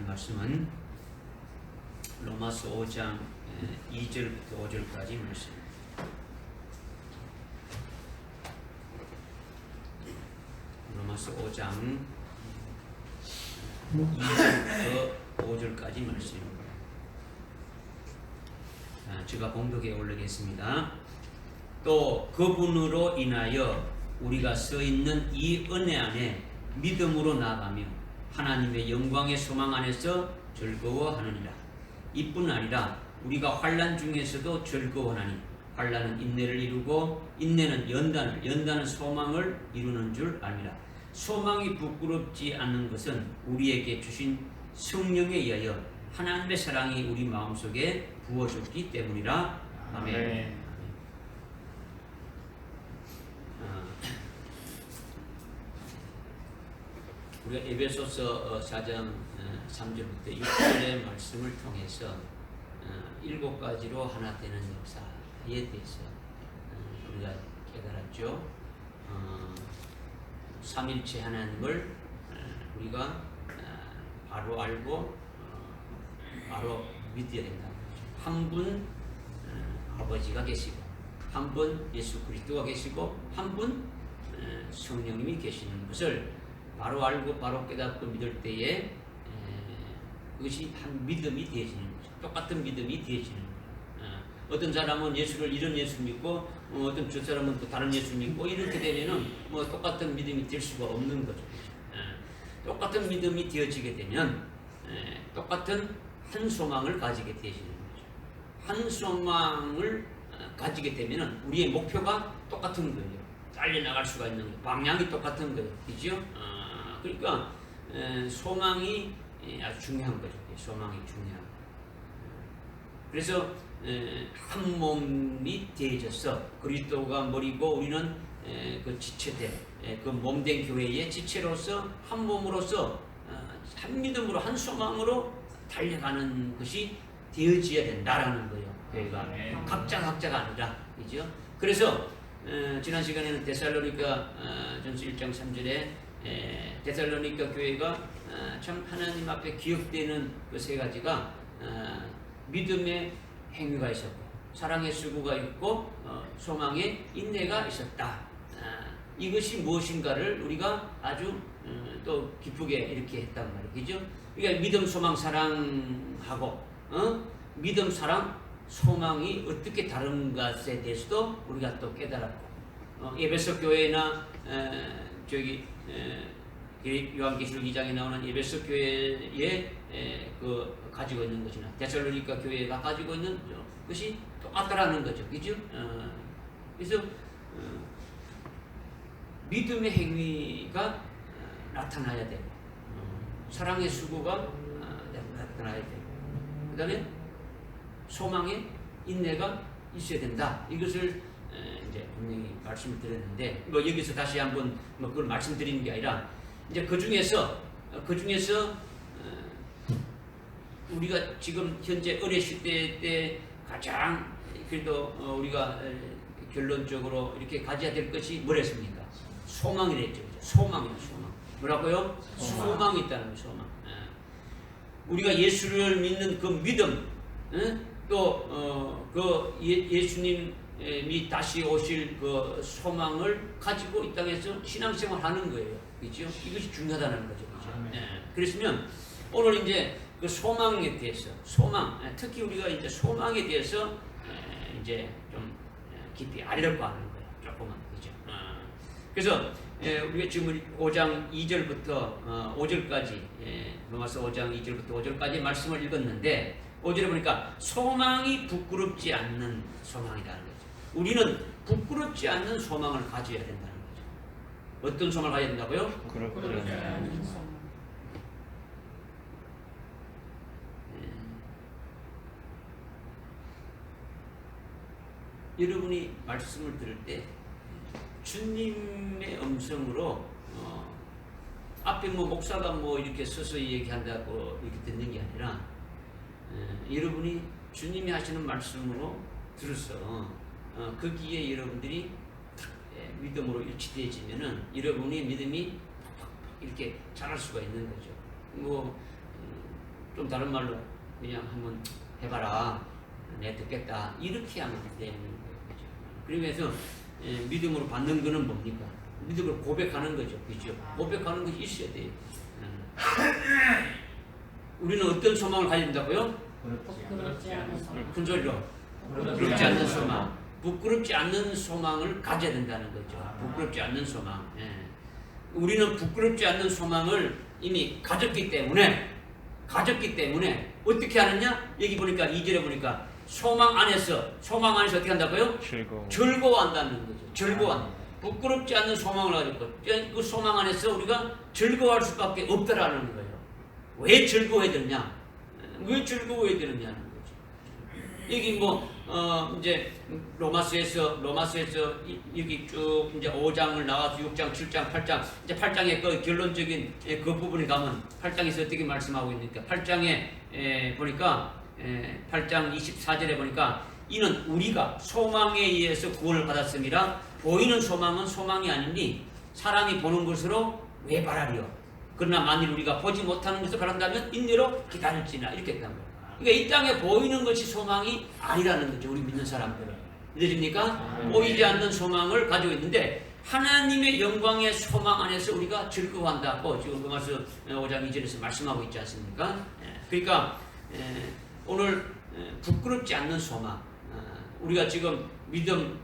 하는 말씀은 로마서 5장 2절부터 5절까지 말씀. 로마서 5장 2절부터 5절까지 말씀입니다. 제가 봉독에 올리겠습니다. 또 그분으로 인하여 우리가 서 있는 이 은혜 안에 믿음으로 나아가며 하나님의 영광의 소망 안에서 즐거워하느니라. 이뿐 아니라 우리가 환난 중에서도 즐거워하나니 환난은 인내를 이루고 인내는 연단을, 연단은 소망을 이루는 줄 압니다. 소망이 부끄럽지 않는 것은 우리에게 주신 성령에 의하여 하나님의 사랑이 우리 마음속에 부어졌기 때문이라. 아멘. 우리가 에베소서 4장 3절부터 6절의 말씀을 통해서 7가지로 하나 되는 역사에 대해서 우리가 깨달았죠. 삼일체 하나님을 우리가 바로 알고 바로 믿어야 된다. 한 분 아버지가 계시고, 한 분 예수 그리스도가 계시고, 한 분 성령님이 계시는 것을 바로 알고 바로 깨닫고 믿을 때에 그것이 한 믿음이 되어지는 거죠. 똑같은 믿음이 되어지는 거죠. 어떤 사람은 예수를 이런 예수 믿고 어떤 저 사람은 또 다른 예수 믿고 이렇게 되면은 뭐 똑같은 믿음이 될 수가 없는 거죠. 똑같은 믿음이 되어지게 되면 똑같은 한 소망을 가지게 되어지는 거죠. 한 소망을 가지게 되면은 우리의 목표가 똑같은 거예요. 달려나갈 수가 있는 거예요. 방향이 똑같은 거예요. 그죠? 그러니까 소망이 아주 중요한 거죠. 소망이 중요한 거예요. 그래서 한 몸이 되어져서 그리스도가 머리고 우리는 그 지체된 그 몸된 교회의 지체로서 한 몸으로서 한 믿음으로 한 소망으로 달려가는 것이 되어져야 된다라는 거예요. 교회가 각자가 아니라, 그죠? 그래서 지난 시간에는 데살로니가 전서 1장 3절에 데살로니가 교회가 참 하나님 앞에 기억되는 그 세 가지가 믿음의 행위가 있었고, 사랑의 수고가 있고, 소망의 인내가 있었다. 이것이 무엇인가를 우리가 아주 또 기쁘게 이렇게 했단 말이에요. 그죠? 그러니까 믿음, 소망, 사랑하고 믿음, 사랑, 소망이 어떻게 다른 것에 대해서도 우리가 또 깨달았고, 에베소 교회나 요한계시록 2장에 나오는 에베소 교회에 그 가지고 있는 것이나 데살로니가 교회가 가지고 있는 것이 똑같다라는 거죠. 그죠? 그래서 믿음의 행위가 나타나야 되고, 사랑의 수고가 나타나야 되고, 그 다음에 소망의 인내가 있어야 된다. 이것을 이제 분명히 말씀을 드렸는데, 뭐 여기서 다시 한번 뭐 그걸 말씀드리는 게 아니라, 이제 그 중에서 우리가 지금 현재 어뢰 시대 때 가장 그래도 우리가 결론적으로 이렇게 가져야 될 것이 뭐랬습니까? 소망이랬죠. 소망이요, 소망. 뭐라고요? 소망이 있다는 거예요, 소망. 우리가 예수를 믿는 그 믿음, 또 그 예수님이 다시 오실 그 소망을 가지고 이 땅에서 신앙생활 하는 거예요. 그렇죠? 이것이 중요하다는 거죠. 그렇죠? 그랬으면 오늘 이제 그 소망에 대해서, 특히 우리가 이제 소망에 대해서 이제 좀 깊이 알려고 하는 거예요. 조금만. 그죠? 그래서 우리가 지금 5장 2절부터 5절까지, 로마서 5장 2절부터 5절까지 말씀을 읽었는데, 5절에 보니까 소망이 부끄럽지 않는 소망이라는 거죠. 우리는 부끄럽지 않는 소망을 가져야 된다는 거죠. 어떤 소망을 가져야 된다고요? 부끄럽지 않는 소망. 여러분이 말씀을 들을 때 주님의 음성으로 앞에 뭐 목사가 뭐 이렇게 서서히 얘기한다고 이렇게 듣는 게 아니라 여러분이 주님이 하시는 말씀으로 들어서 거기에 여러분들이 믿음으로 일치되어지면은 여러분의 믿음이 이렇게 자랄 수가 있는 거죠. 뭐 좀 다른 말로 그냥 한번 해봐라. 내 듣겠다. 이렇게 하면 되는 거죠. 그러면서 믿음으로 받는 거는 뭡니까? 믿음으로 고백하는 거죠. 그죠? 고백하는 것이 있어야 돼요. 우리는 어떤 소망을 가져야 된다고요? 부끄럽지 않은 소망. 큰 소리로. 부끄럽지 않는 소망. 부끄럽지 않는 소망을 가져야 된다는 거죠. 부끄럽지 않는 소망. 우리는 부끄럽지 않는 소망을 이미 가졌기 때문에 어떻게 하느냐? 여기 보니까 2절에 보니까 소망 안에서 어떻게 한다고요? 즐거워한다는 거죠. 즐거워한다. 부끄럽지 않는 소망을 가지고 그 소망 안에서 우리가 즐거워할 수밖에 없다라는 거예요. 왜 즐거워해야 되느냐? 왜 즐거워해야 되느냐는 거죠. 여기 이제 로마서에서 여기 쭉 이제 5장을 나와서 6장, 7장, 8장 이제 8장의 그 결론적인 그 부분에 가면 8장에서 어떻게 말씀하고 있습니까? 8장에 보니까 8장 24절에 보니까 이는 우리가 소망에 의해서 구원을 받았음이라 보이는 소망은 소망이 아니니 사람이 보는 것으로 왜 바라리요? 그러나 만일 우리가 보지 못하는 것을 바란다면 인내로 기다릴지나 이렇게 했단 거예요. 그러니까 이 땅에 보이는 것이 소망이 아니라는 거죠. 우리 믿는 사람들은. 믿어집니까? 보이지 않는 소망을 가지고 있는데 하나님의 영광의 소망 안에서 우리가 즐거워한다고 지금 로마서 5장 2절에서 말씀하고 있지 않습니까? 그러니까 오늘 부끄럽지 않는 소망, 우리가 지금 믿음,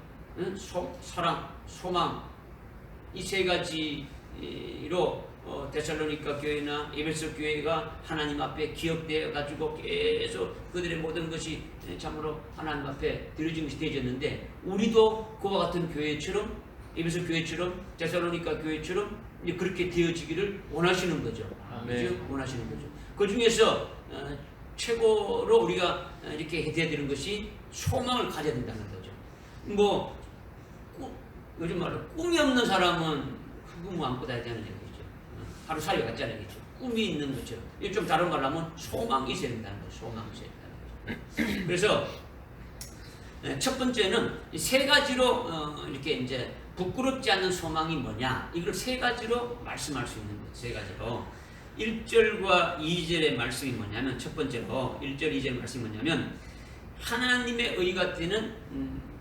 사랑, 소망 이 세 가지로 데살로니가 교회나 에베소 교회가 하나님 앞에 기억되어 가지고 계속 그들의 모든 것이 참으로 하나님 앞에 드려진 것이 되어졌는데 우리도 그와 같은 교회처럼 에베소 교회처럼 데살로니가 교회처럼 그렇게 되어지기를 원하시는 거죠. 그렇죠? 원하시는 거죠. 그 중에서 최고로 우리가 이렇게 해야 되는 것이 소망을 가져야 된다는 거죠. 요즘 말로 꿈이 없는 사람은 흙은 안고 다녀야 되는 얘기죠. 하루 살이 같잖아요. 그렇죠? 꿈이 있는 것처럼. 이거 좀 다른 말로 하면 소망이 있어야 된다는 거죠. 소망이 있어야 된다는 거죠. 그래서 첫 번째는 세 가지로 이렇게 이제 부끄럽지 않는 소망이 뭐냐? 이걸 세 가지로 말씀할 수 있는 거예요. 세 가지로. 1절과 2절의 말씀이 뭐냐면 첫 번째로 1절, 2절 말씀이 뭐냐면 하나님의 의가 되는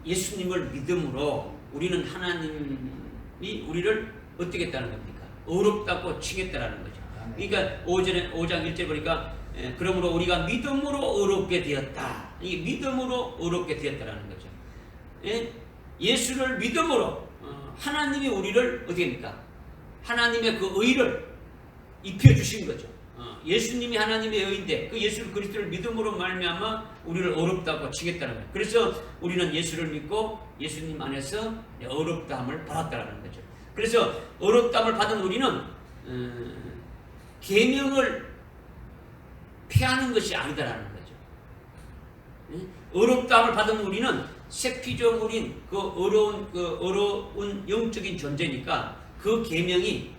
예수님을 믿음으로 우리는 하나님이 우리를 어떻게 했다는 겁니까? 의롭다고 칭했다라는 거죠. 그러니까 5장 1절 보니까 그러므로 우리가 믿음으로 의롭게 되었다. 이게 믿음으로 의롭게 되었다라는 거죠. 예수를 믿음으로 하나님이 우리를 어떻게 합니까? 하나님의 그 의를 입혀주신 거죠. 예수님이 하나님의 의인데 그 예수 그리스도를 믿음으로 말미암아 우리를 의롭다고 칭했다는 거예요. 그래서 우리는 예수를 믿고 예수님 안에서 의롭다함을 받았다는 거죠. 그래서 의롭다함을 받은 우리는 계명을 폐하는 것이 아니다라는 거죠. 의롭다함을 받은 우리는 새 피조물인 그 어려운 영적인 존재니까 그 계명이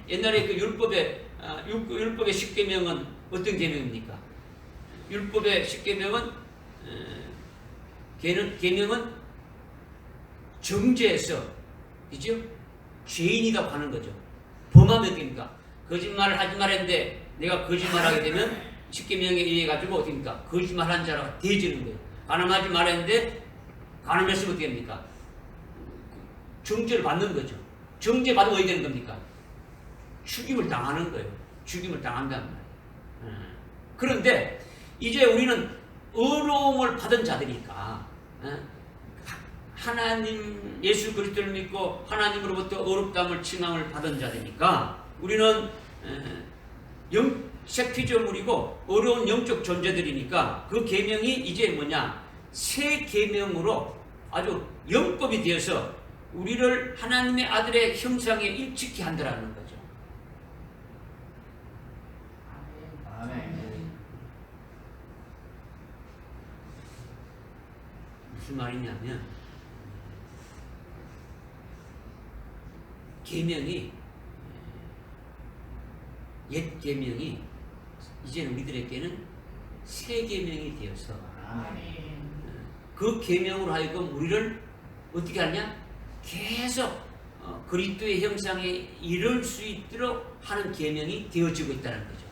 옛날에 그 율법의 10계명은 어떤 계명입니까? 율법의 10계명은 계명은 정죄해서 그죠? 죄인이라고 하는 거죠. 범하면 됩니까? 거짓말을 하지 말았는데 내가 거짓말하게 되면 10계명에 의해 가지고 어떻습니까? 거짓말한 자라고 되어지는 거예요. 간음하지 말았는데 간음했으면 어떻게 됩니까? 정죄를 받는 거죠. 정죄 받으면 어떻게 되는 겁니까? 죽임을 당하는 거예요. 죽임을 당한단 말이에요. 그런데 이제 우리는 의로움을 받은 자들이니까 하나님 예수 그리스도를 믿고 하나님으로부터 의롭다함을 칭함을 받은 자들이니까 우리는 새 피조물이고 어려운 영적 존재들이니까 그 계명이 이제 뭐냐 새 계명으로 아주 영법이 되어서 우리를 하나님의 아들의 형상에 일치케 한다라는 거죠. 아멘. 무슨 말이냐면 계명이 옛 계명이 이제 우리들에게는 새 계명이 되어서 그 계명으로 하여금 우리를 어떻게 하냐? 계속 그리스도의 형상에 이룰 수 있도록 하는 계명이 되어지고 있다는 거죠.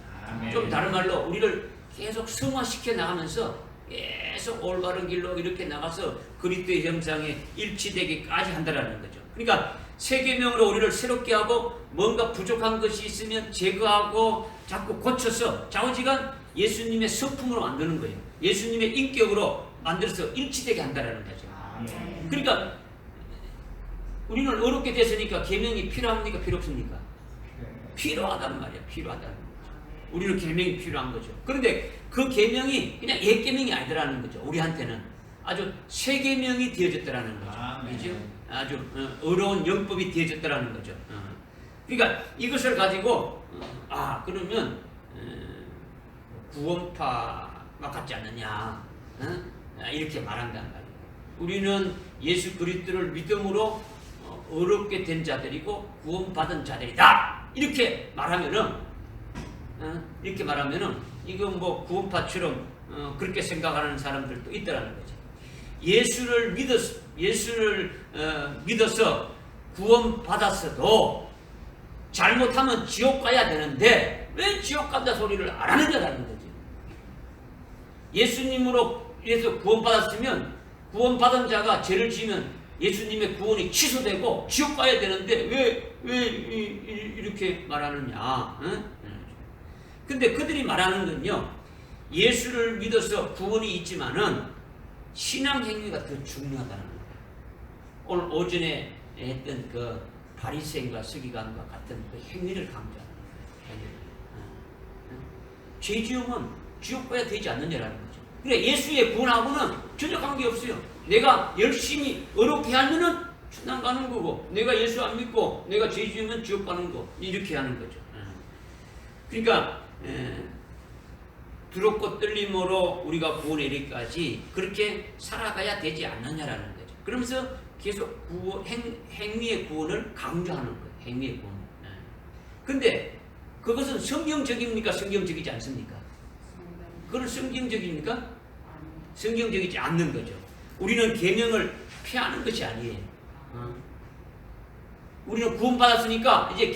좀 다른 말로 우리를 계속 성화시켜 나가면서 계속 올바른 길로 이렇게 나가서 그리스도의 형상에 일치되기까지 한다는 거죠. 그러니까 새 계명으로 우리를 새롭게 하고 뭔가 부족한 것이 있으면 제거하고 자꾸 고쳐서 좌우지간 예수님의 성품으로 만드는 거예요. 예수님의 인격으로 만들어서 일치되게 한다는 거죠. 그러니까 우리는 어렵게 됐으니까 계명이 필요합니까? 필요 없습니까? 필요하단 말이야. 필요하다는 거죠. 우리는 계명이 필요한 거죠. 그런데 그 계명이 그냥 옛 계명이 아니더라는 거죠. 우리한테는 아주 새 계명이 되어졌더라는 거죠. 그죠? 아주 어려운 영법이 되어졌더라는 거죠. 그러니까 이것을 가지고 그러면 구원파가 같지 않느냐 이렇게 말한단 말이에요. 우리는 예수 그리스도를 믿음으로 어렵게 된 자들이고 구원받은 자들이다. 이렇게 말하면은 이건 뭐 구원파처럼 그렇게 생각하는 사람들도 있더라는 거죠. 예수를 믿어서 구원받았어도 잘못하면 지옥 가야 되는데 왜 지옥 간다 소리를 안 하느냐라는 거죠. 예수님으로 해서 구원받았으면 구원받은 자가 죄를 지으면 예수님의 구원이 취소되고 지옥 가야 되는데 왜 이렇게 말하느냐? 근데 그들이 말하는 건요, 예수를 믿어서 구원이 있지만은 신앙 행위가 더 중요하다는 거예요. 오늘 오전에 했던 그 바리새인과 서기관과 같은 그 행위를 강조하는 거예요. 죄 지으면 지옥 가야 되지 않느냐라는 거죠. 그래 예수의 구원하고는 전혀 관계없어요. 내가 열심히 어렵게 하면은 천당 가는 거고, 내가 예수 안 믿고 내가 죄 지으면 지옥 가는 거, 이렇게 하는 거죠. 그러니까 두렵고 떨림으로 우리가 구원에 이르기까지 그렇게 살아가야 되지 않느냐라는 거죠. 그러면서 계속 행위의 구원을 강조하는 거예요. 행위의 구원. 근데 그것은 성경적입니까? 성경적이지 않습니까? 그건 성경적입니까? 성경적이지 않는 거죠. 우리는 계명을 피하는 것이 아니에요. 우리는 구원받았으니까 이제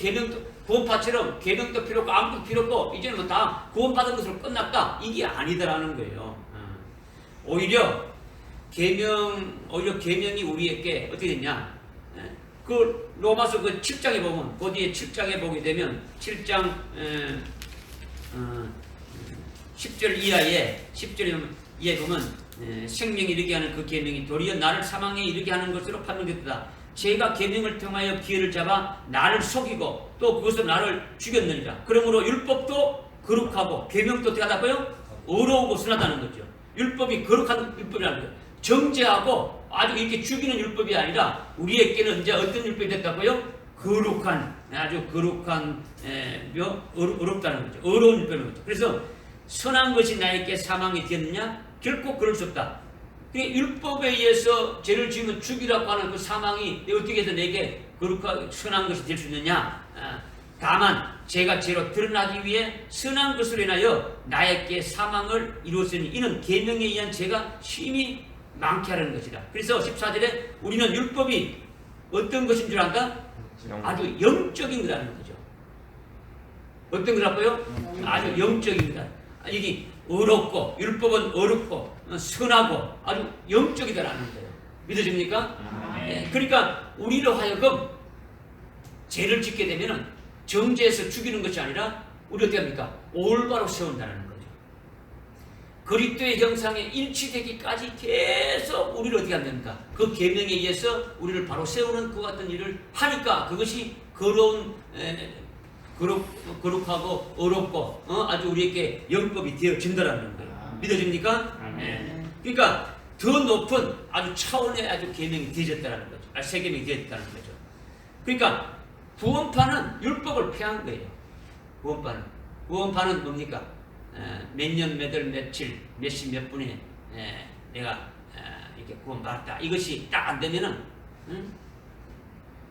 구원파처럼 계명도 필요 없고 아무것도 필요 없고 이제는 뭐 다 구원받은 것으로 끝났다, 이게 아니더라는 거예요. 오히려 계명이 우리에게 어떻게 됐냐? 그 로마서 그 7장에 보면, 그 뒤에 7장에 보게 되면 7장 10절 이하에 보면 생명에 이르게 하는 그 계명이 도리어 나를 사망에 이르게 하는 것으로 판명됐다. 제가 계명을 통하여 기회를 잡아 나를 속이고 또 그것으로 나를 죽였느니라. 그러므로 율법도 거룩하고 계명도 어떻게 하다고요? 어려우고 순하다는 거죠. 율법이 거룩한 율법이라는 거예요. 정죄하고 아주 이렇게 죽이는 율법이 아니라 우리에게는 이제 어떤 율법이 됐다고요? 거룩한, 아주 거룩한 어렵다는 거죠. 어려운 율법인 거죠. 그래서 선한 것이 나에게 사망이 되었느냐? 결코 그럴 수 없다. 율법에 의해서 죄를 지으면 죽이라고 하는 그 사망이 어떻게 해서 내게 거룩하고 선한 것이 될 수 있느냐? 다만 죄가 죄로 드러나기 위해 선한 것으로 인하여 나에게 사망을 이루었으니 이는 계명에 의한 죄가 심히 많게 하려는 것이다. 그래서 14절에 우리는 율법이 어떤 것인 줄 안다? 아주 영적인 거라는 거죠. 어떤 거라고요? 아주 영적인 거다. 여기 어렵고, 율법은 어렵고 선하고 아주 영적이다라는 거예요. 믿어집니까? 그러니까 우리로 하여금 죄를 짓게 되면은 정죄해서 죽이는 것이 아니라 우리 어떻게 합니까? 올바로 세운다는 거죠. 그리스도의 형상에 일치되기까지 계속 우리를 어떻게 합니까? 그 계명에 의해서 우리를 바로 세우는 그 같은 일을 하니까 그것이 거룩하고 어렵고 아주 우리에게 영법이 되어진다라는 거예요. 믿어집니까? 그러니까 더 높은 아주 차원의 아주 계명이 되어졌다는 거죠. 새 계명이 되어졌다는 거죠. 그러니까 구원파는 율법을 피한 거예요. 구원파는 뭡니까? 몇 년, 몇 월, 며칠, 몇 시, 몇 분에 내가 이렇게 구원받았다. 이것이 딱 안 되면은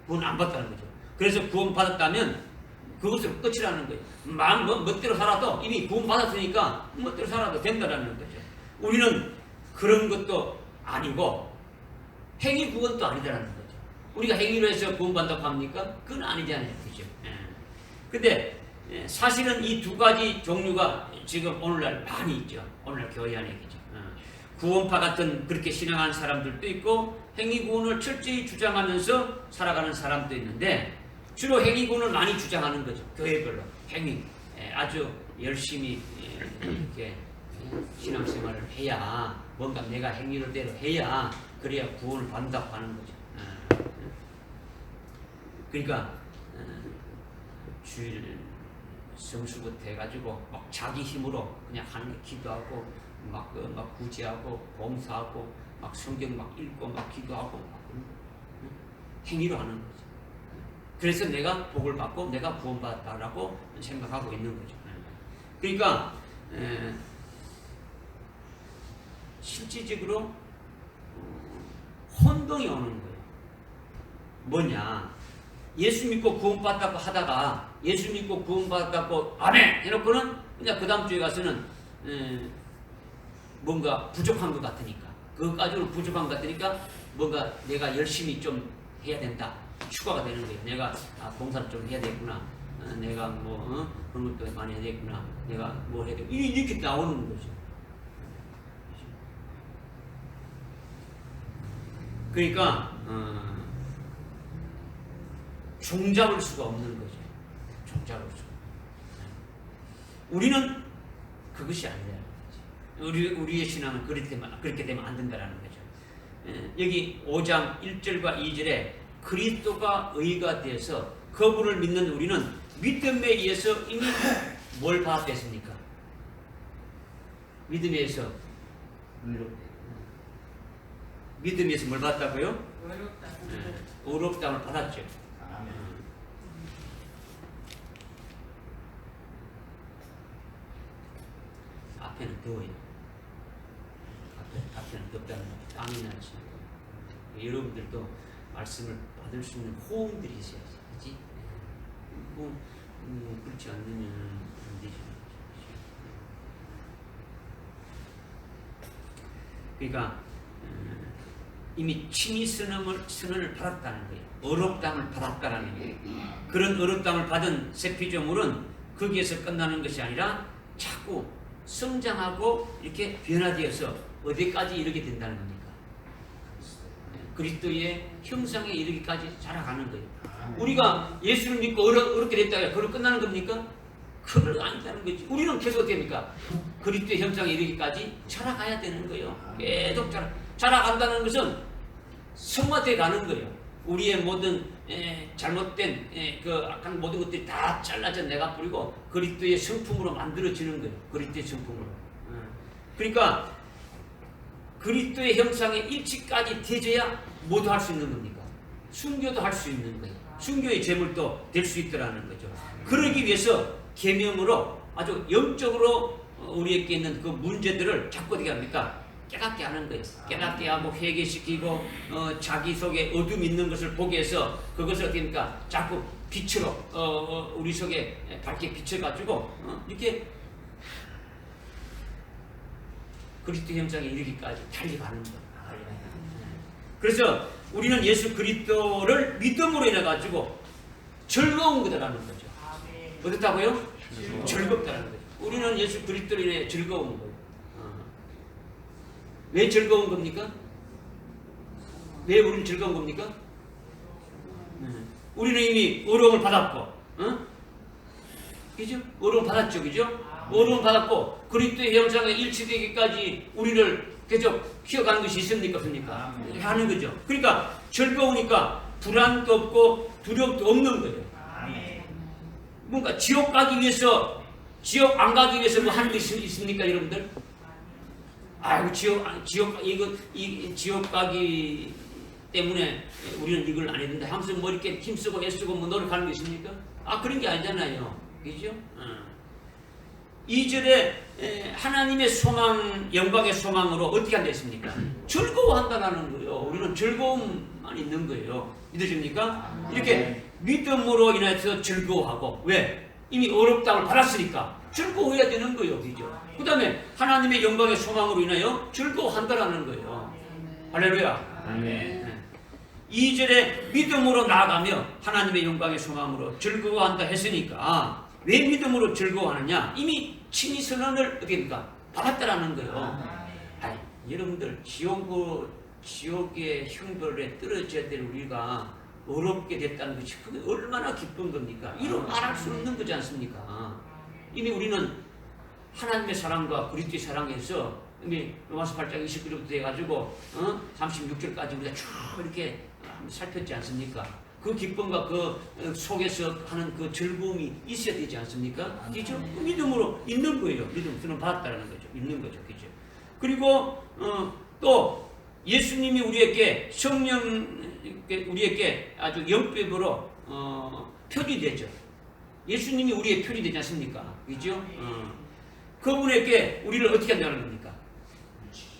구원 안 받았다는 거죠. 그래서 구원받았다면 그것으로 끝이라는 거예요. 마음 멋대로 살아도 이미 구원받았으니까 멋대로 살아도 된다는 거죠. 우리는 그런 것도 아니고 행위 구원도 아니다라는 거죠. 우리가 행위로 해서 구원받는다고 합니까? 그건 아니잖아요. 그죠? 근데 사실은 이 두 가지 종류가 지금 오늘날 많이 있죠. 오늘날 교회 안에 있죠. 구원파 같은 그렇게 신앙하는 사람들도 있고 행위구원을 철저히 주장하면서 살아가는 사람도 있는데 주로 행위구원을 많이 주장하는 거죠. 교회별로 행위 아주 열심히 이렇게 신앙생활을 해야 뭔가 내가 행위대로 해야 그래야 구원을 받는다고 하는 거죠. 그러니까 주일 성수부터 해가지고 막 자기 힘으로 그냥 하는 기도하고 막 구제하고 봉사하고 막 성경 막 읽고 막 기도하고 막 행위로 하는 거죠. 그래서 내가 복을 받고 내가 구원받았다라고 생각하고 있는 거죠. 그러니까 실질적으로 혼동이 오는 거예요. 뭐냐? 예수 믿고 구원받았다고 하다가 예수 믿고 구원받았다고 아멘 해놓고는 그냥 그 다음 주에 가서는 뭔가 부족한 것 같으니까 그것까지는 부족한 것 같으니까 뭔가 내가 열심히 좀 해야 된다. 추가가 되는 거예요. 내가 봉사를 좀 해야 되겠구나. 내가 뭐 그런 것도 많이 해야 되겠구나. 내가 뭘 해야 되겠구나. 이렇게 나오는 거죠. 그러니까 종잡을 수가 없는 거죠. 종잡을 수가. 우리는 그것이 아니라는 거죠. 우리의 신앙은 그렇게 되면 안 된다는 거죠. 여기 5장 1절과 2절에 그리스도가 의가 되어서 그분을 믿는 우리는 믿음에 의해서 이미 뭘 받았겠습니까? 믿음에 의해서 믿음에서 뭘 받았다고요? 의롭다함을 받았죠. 앞에는 더워요. 앞에는 덥다는 거, 땀이 나지. 여러분들도 말씀을 받을 수 있는 호응들이 있어야지, 그렇지? 그렇지 않으면 안 되죠. 그러니까 이미 친히 선언을 받았다는 거예요. 의롭다함을 받았다라는 거예요. 그런 의롭다함을 받은 새 피조물은 거기에서 끝나는 것이 아니라 자꾸 성장하고 이렇게 변화되어서 어디까지 이르게 된다는 겁니까? 그리스도의 형상에 이르기까지 자라가는 거예요. 우리가 예수를 믿고 어렵게 됐다가 그걸 끝나는 겁니까? 그건 아니다는 거지. 우리는 계속 어떻게 됩니까? 그리스도의 형상에 이르기까지 자라가야 되는 거예요. 계속 자라간다는 것은 성화돼 가는 거예요. 우리의 모든 잘못된 그 악한 모든 것들이 다 잘라져 내가 뿌리고 그리스도의 성품으로 만들어지는 거예요. 그리스도의 성품으로. 그러니까 그리스도의 형상에 일치까지 되져야 뭐도 할 수 있는 겁니까? 순교도 할 수 있는 거예요. 순교의 제물도 될 수 있더라는 거죠. 그러기 위해서 계명으로 아주 영적으로 우리에게 있는 그 문제들을 자꾸 어떻게 합니까? 깨닫게 하는 거예요. 깨닫게 하고 회개시키고 자기 속에 어둠이 있는 것을 보게 해서 그것을 어떻게 합니까? 자꾸 빛으로 우리 속에 밝게 비춰가지고 이렇게 그리스도 형상에 이르기까지 달려가는 거예요. 그래서 우리는 예수 그리스도를 믿음으로 인해 가지고 즐거운 거다라는 거죠. 어떻다고요? 즐겁다는 거죠. 우리는 예수 그리스도로 인해 즐거운 거예요. 왜 즐거운 겁니까? 왜 우리는 즐거운 겁니까? 우리는 이미 어려움을 받았고, 그죠? 어려움 받았죠, 그죠? 어려움 받았고 그리스도의 형상에 일치되기까지 우리를 계속 키워가는 것이 있습니까, 없습니까? 하는 거죠. 그러니까 즐거우니까 불안도 없고 두려움도 없는 거예요. 뭔가 지옥 가기 위해서, 지옥 안 가기 위해서 뭐 하는 게 있습니까, 여러분들? 아이고 지옥 가기 때문에 우리는 이걸 안 했는데 하면서 뭐 이렇게 힘쓰고 애쓰고 뭐 노력하는 게 있습니까? 그런 게 아니잖아요. 그죠? 2절에 하나님의 소망, 영광의 소망으로 어떻게 한다 했습니까? 즐거워한다는 거예요. 우리는 즐거움만 있는 거예요. 믿으십니까? 이렇게 믿음으로 인해서 즐거워하고, 왜? 이미 어렵다고 받았으니까 즐거워해야 되는 거예요. 그죠? 그 다음에 하나님의 영광의 소망으로 인하여 즐거워한다라는 거예요. 할렐루야. 아멘. 2절에 믿음으로 나아가며 하나님의 영광의 소망으로 즐거워한다 했으니까 왜 믿음으로 즐거워하느냐? 이미 친히 선언을 어떻게 합니까? 받았다라는 거예요. 아니, 여러분들 지옥의 형벌에 떨어져야 될 우리가 어렵게 됐다는 것이 그게 얼마나 기쁜 겁니까? 이런 말할 수 없는 거지 않습니까? 이미 우리는 하나님의 사랑과 그리스도의 사랑에서 이미 로마서 8장 29절부터 해가지고 36절까지 우리가 쭉 이렇게 살폈지 않습니까? 그 기쁨과 그 속에서 하는 그 즐거움이 있어야 되지 않습니까? 그죠? 믿음으로 있는 거예요. 믿음으로 받았다는 거죠. 있는 거죠. 그죠? 그리고 또 예수님이 우리에게 성령 우리에게 아주 영법으로 표리되죠. 예수님이 우리의 표리되지 않습니까? 그죠? 그분에게 우리를 어떻게 한다는 겁니까?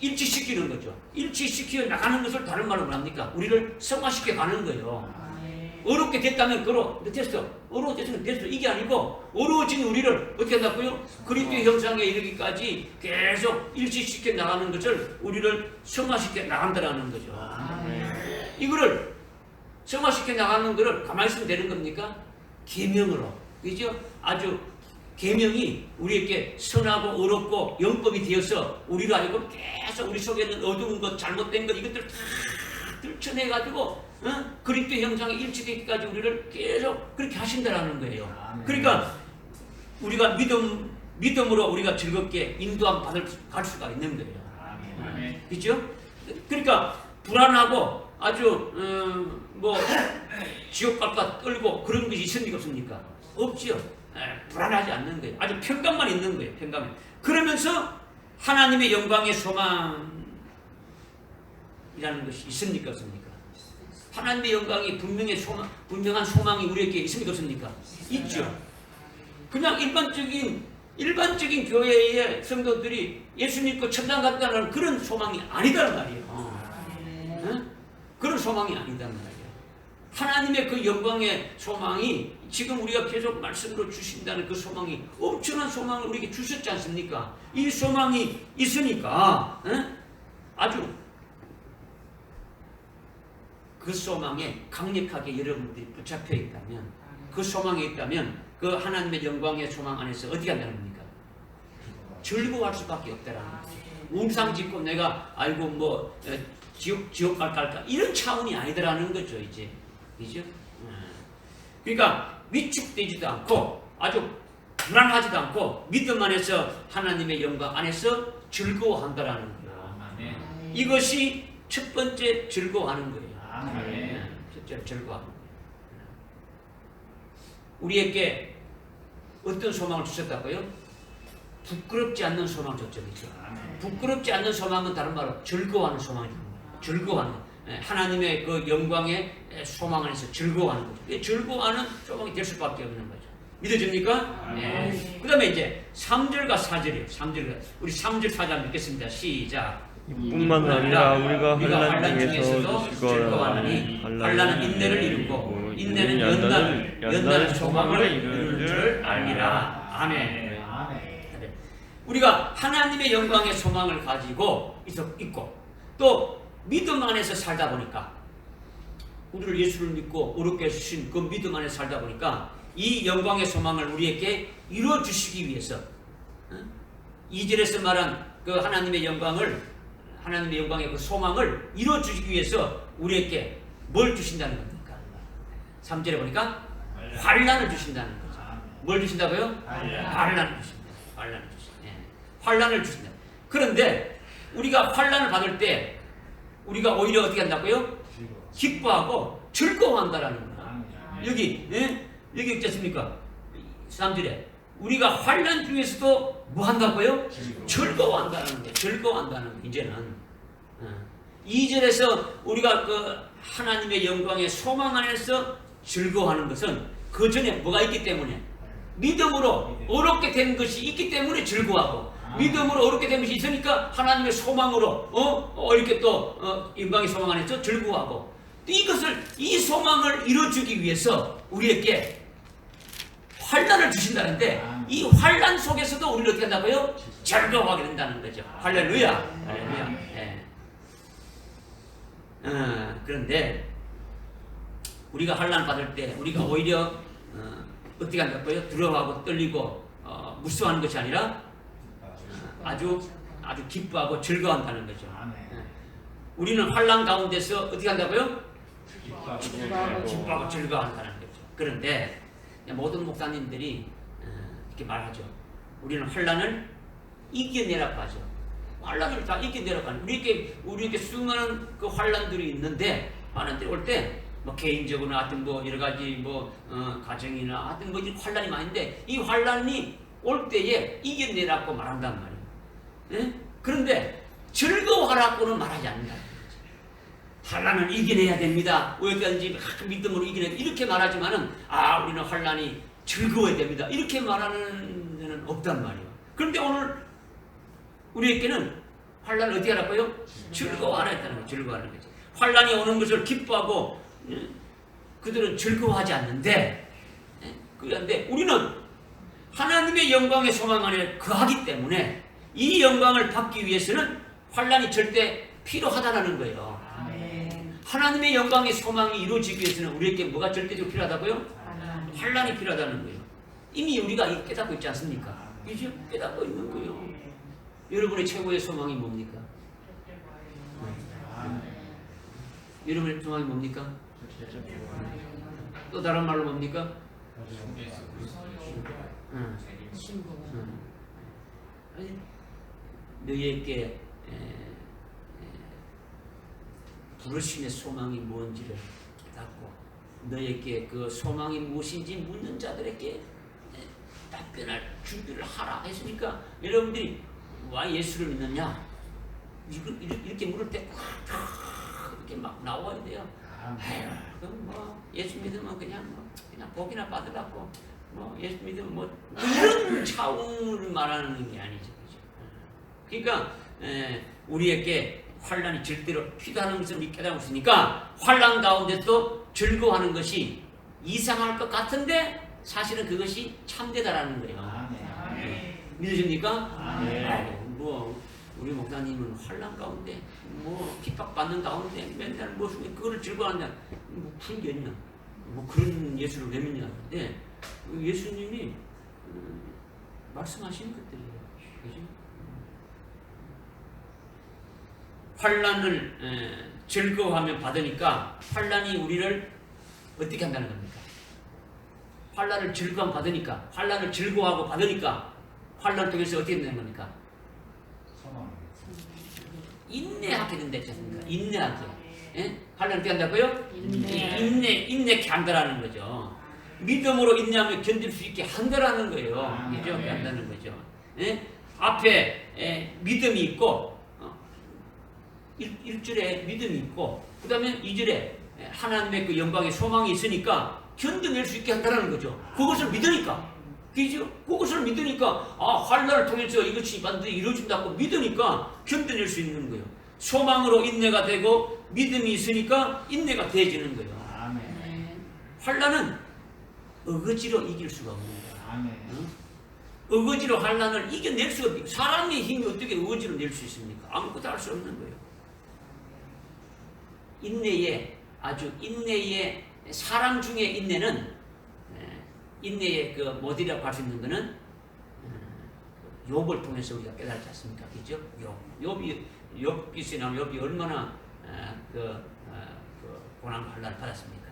일치시키는 거죠. 일치시켜 나가는 것을 다른 말로 뭐합니까? 우리를 성화시켜 가는 거예요. 어렵게 됐다면 됐어. 어려워졌으면 됐어. 이게 아니고 어려워진 우리를 어떻게 한다고요? 그리스도의 형상에 이르기까지 계속 일치시켜 나가는 것을 우리를 성화시켜 나간다라는 거죠. 이거를 성화시켜 나가는 것을 가만히 있으면 되는 겁니까? 계명으로. 그죠? 아주 계명이 우리에게 선하고 어렵고 영법이 되어서 우리를 알고 계속 우리 속에 있는 어두운 것, 잘못된 것 이것들을 다 들춰내가지고 그리스도 형상에 일치되기까지 우리를 계속 그렇게 하신다라는 거예요. 그러니까 우리가 믿음으로 우리가 즐겁게 인도함 갈 수가 있는 거예요. 그렇죠? 그러니까 불안하고 아주 지옥 갈까 떨고 그런 것이 있습니까 없습니까? 없지요. 불안하지 않는 거예요. 아주 평강만 있는 거예요. 평강. 그러면서 하나님의 영광의 소망이라는 것이 있습니까 없습니까? 하나님의 영광이 분명한 소망이 우리에게 있습니까 없습니까? 있죠. 그냥 일반적인 교회의 성도들이 예수 믿고 천당 갔다는 그런 소망이 아니다는 말이에요. 그런 소망이 아니다는 말이에요. 하나님의 그 영광의 소망이 지금 우리가 계속 말씀으로 주신다는 그 소망이 엄청난 소망을 우리에게 주셨지 않습니까? 이 소망이 있으니까 아주 그 소망에 강력하게 여러분들이 붙잡혀 있다면 그 소망에 있다면 그 하나님의 영광의 소망 안에서 어떻게 한다는 겁니까? 즐거워할 수밖에 없다라는 거죠. 우상 짓고 내가 지옥 갈까 이런 차원이 아니더라는 거죠. 이제 그죠? 그러니까 위축되지도 않고 아주 불안하지도 않고 믿음 안에서 하나님의 영광 안에서 즐거워한다라는 거예요. 이것이 첫 번째 즐거워하는 거예요. 첫째 즐거워하는 거예요. 우리에게 어떤 소망을 주셨다고요? 부끄럽지 않는 소망을 줬죠. 부끄럽지 않는 소망은 다른 말로 즐거워하는 소망입니다. 즐거워하는 하나님의 그 영광의 소망 안에서 즐거워하는 거죠. 즐거워하는 소망이 될 수밖에 없는 거죠. 믿어집니까? 네. 그 다음에 이제 3절과 4절이에요. 3절과 우리 3절 4절 읽겠습니다. 시작. 뿐만 아니라 우리가 환난 중에서도 즐거워하니 환난은 인내를 이루고 인내는 연단은 소망을 이루는 줄 알리라. 아멘. 우리가 하나님의 영광의 소망을 가지고 있고 또 믿음 안에서 살다 보니까 우리를 예수를 믿고 어렵게 해주신 그 믿음 안에서 살다 보니까 이 영광의 소망을 우리에게 이루어주시기 위해서 2절에서 말한 그 하나님의 영광의 그 소망을 이루어주시기 위해서 우리에게 뭘 주신다는 겁니까? 3절에 보니까 환난을 주신다는 거죠. 뭘 주신다고요? 환난을 주신다. 환난을 주신다. 그런데 우리가 환난을 받을 때 우리가 오히려 어떻게 한다고요? 기뻐하고 즐거워한다라는 거예요. 여기 있지 않습니까? 3절에 우리가 환난 중에서도 뭐 한다고요? 즐거워한다는 거예요. 즐거워한다는 거예요. 이제는 2절에서 우리가 그 하나님의 영광의 소망 안에서 즐거워하는 것은 그 전에 뭐가 있기 때문에 믿음으로 어렵게 된 것이 있기 때문에 즐거워하고 믿음으로 어렵게 된 것이 있으니까 하나님의 소망으로 이렇게 또 영광의 소망 안에서 즐거워하고 이 소망을 이루어주기 위해서 우리에게 환난을 주신다는데 이 환난 속에서도 우리를 어떻게 한다고요? 즐거워하게 된다는 거죠. 할렐루야. 할렐루야. 네. 그런데 우리가 환난 받을 때 우리가 오히려 어떻게 한다고요? 두려워하고 떨리고 무서워하는 것이 아니라 아주 기뻐하고 즐거워한다는 거죠. 예. 우리는 환난 가운데서 어떻게 한다고요? 기뻐하고 즐거워한다는 거죠. 그런데 모든 목사님들이 이렇게 말하죠. 우리는 환난을 이겨내라고 하죠. 환난을 다 이겨내라고 하는. 우리에게 수많은 그 환난들이 있는데 환난들이 올 때 뭐 개인적으로 하여튼 뭐 여러 가지 가정이나 하여튼 뭐 환난이 많은데 이 환난이 올 때에 이겨내라고 말한단 말이에요. 예? 그런데 즐거워하라고는 말하지 않는다. 환난을 이겨내야 됩니다. 어디까지 믿음으로 이겨내야 이렇게 말하지만은 우리는 환난이 즐거워야 됩니다. 이렇게 말하는 데는 없단 말이에요. 그런데 오늘 우리에게는 환난을 어떻게 하라고요? 즐거워하라 했다는 거예요. 즐거워하는 거죠. 환난이 오는 것을 기뻐하고 그들은 즐거워하지 않는데 그런데 우리는 하나님의 영광의 소망 안에 거하기 때문에 이 영광을 받기 위해서는 환난이 절대 필요하다는 거예요. 하나님의 영광의 소망이 이루어지기 위해서는 우리에게 뭐가 절대적으로 필요하다고요? 환난이 필요하다는 거예요. 이미 우리가 깨닫고 있지 않습니까? 이제 깨닫고 있는 거예요. 여러분의 최고의 소망이 뭡니까? 여러분의 소망이 뭡니까? 또 다른 말로 뭡니까? 너희에게 부르심의 소망이 뭔지를 깨닫고 너희에게 그 소망이 무엇인지 묻는 자들에게 답변할 준비를 하라 했으니까 여러분들이 왜 예수를 믿느냐? 이렇게 물을 때 이렇게 막 나와야 돼요. 그럼 뭐 예수 믿으면 그냥 복이나 받으라고 예수 믿으면 이런 차원을 말하는 게 아니죠. 그러니까 우리에게 환난이 절대로 필요한 것을 깨닫고 있으니까 환난 가운데도 즐거워하는 것이 이상할 것 같은데 사실은 그것이 참되다라는 거예요. 믿으십니까? 우리 목사님은 환난 가운데 핍박받는 가운데 맨날 그거를 즐거워한다. 푸는 게 있냐? 그런 예수를 왜 믿냐? 근데 예수님이 말씀하시는 것들이에요. 그죠? 환난을 즐거워하면 받으니까 환난이 우리를 어떻게 한다는 겁니까? 환난을 즐거워 받으니까 환난을 즐거워하고 받으니까 환난을 통해서 어떻게 된다는 겁니까? 인내하게 된다 했습니까? 인내하게. 예? 환난을 어떻게 한다고요? 인내케 한다라는 거죠. 믿음으로 인내하면 견딜 수 있게 한다라는 거예요. 그죠? 한다는 거죠. 예? 앞에 믿음이 있고 1절에 믿음이 있고 그 다음에 2절에 하나님의 그 영광의 소망이 있으니까 견뎌낼 수 있게 한다는 거죠. 그것을 믿으니까. 그죠? 그것을 믿으니까 환난을 통해서 이것이 반드시 이루어진다고 믿으니까 견뎌낼 수 있는 거예요. 소망으로 인내가 되고 믿음이 있으니까 인내가 되어지는 거예요. 환난은 어거지로 이길 수가 없는 거예요. 어거지로 환난을 이겨낼 수가 없어요. 사람의 힘이 어떻게 어거지로 낼 수 있습니까? 아무것도 할 수 없는 거예요. 인내의 사람 중에 인내의 그 모델이라고 할 수 있는 것은 욥을 통해서 우리가 깨달지 않습니까? 그죠? 욥기서에 나오는 욥이 얼마나 고난 환난을 받았습니까?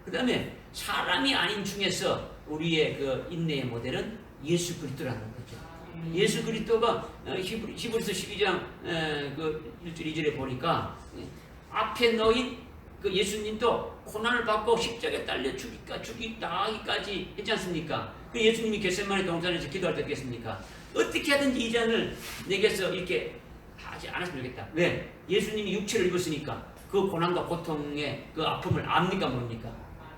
그 다음에 사람이 아닌 중에서 우리의 그 인내의 모델은 예수 그리스도라는 거죠. 예수 그리스도가 히브리서 12장 1절 2절에 보니까 앞에 놓인 그 예수님도 고난을 받고 십자가에 달려 죽이기까지 했지 않습니까? 그 예수님이 겟세마네 동산에서 기도할 때 어떻겠습니까? 어떻게 하든지 이 잔을 내게서 이렇게 하지 않았으면 좋겠다. 왜? 예수님이 육체를 입었으니까 그 고난과 고통의 그 아픔을 압니까 모릅니까?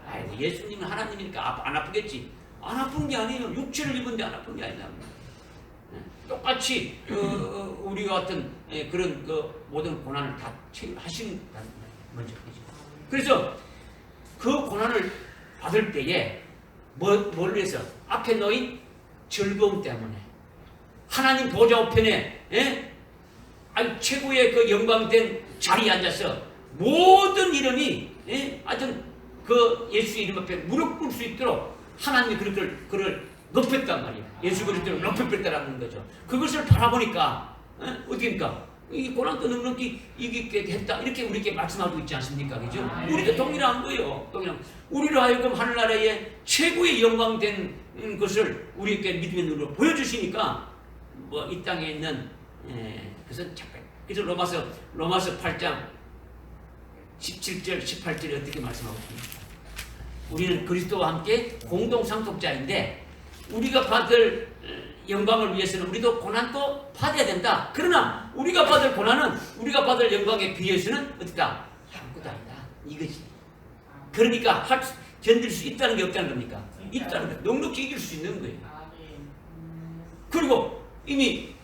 아이고 예수님은 하나님이니까 안 아프겠지. 안 아픈 게 아니에요. 육체를 입은데 안 아픈 게 아니다. 똑같이 우리와 같은 그런 그 모든 고난을 다 하신 먼저 그죠. 그래서 그 고난을 받을 때에 뭘 위해서 앞에 놓인 즐거움 때문에 하나님 보좌 우편에 아주 최고의 그 영광된 자리에 앉아서 모든 이름이 하여튼 그 예수의 이름 앞에 무릎 꿇을 수 있도록 하나님이 그를 높였단 말이에요. 예수 그리스도를 높였다라는 거죠. 그것을 바라보니까 어떻게입니까? 이 고난도 넉넉히 이기게 했다. 이렇게 우리에게 말씀하고 있지 않습니까? 그죠? 우리도 동일한 거예요. 동일한. 우리로 하여금 하늘나라의 최고의 영광된 것을 우리에게 믿음의 눈으로 보여주시니까 뭐 이 땅에 있는 그것은 착각. 그래서 로마서 8장 17절 18절에 어떻게 말씀하고 있습니까? 우리는 그리스도와 함께 공동 상속자인데 우리가 받을 영광을 위해서는 우리도 고난도 받아야 된다. 그러나 우리가 받을 고난은 우리가 받을 영광에 비해서는 어떻다? 아무것도 아니다. 이거지. 그러니까 견딜 수 있다는 게 없다는 겁니까? 있다는 거. 넉넉히 이길 수 있는 거예요. 그리고 이미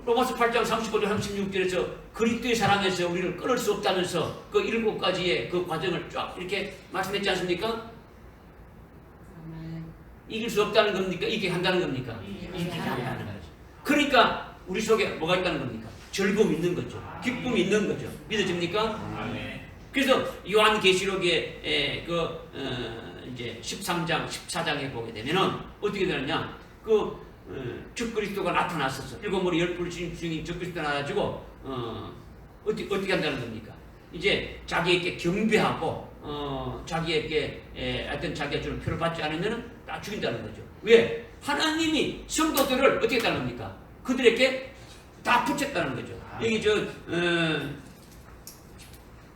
로마서 8장 35절 36절에서 그리스도의 사랑에서 우리를 끊을 수 없다면서 그 7가지의 그 과정을 쫙 이렇게 말씀했지 않습니까? 이길 수 없다는 겁니까? 이게 한다는 겁니까? 이게 한다는 거죠. 그러니까 우리 속에 뭐가 있다는 겁니까? 즐거움이 있는 거죠. 기쁨이 있는 거죠. 믿어집니까? 그래서 요한계시록의 이제 13장, 14장에 보게 되면은 어떻게 되느냐? 주 그리스도가 나타났었어. 7머리 10뿔 중인 주 그리스도 나와가지고 어떻게 한다는 겁니까? 이제 자기에게 경배하고 자기에게 어떤 자기가 주는 표를 받지 않으면 다 죽인다는 거죠. 왜? 하나님이 성도들을 어떻게 했다는 겁니까? 그들에게 다 붙였다는 거죠. 여기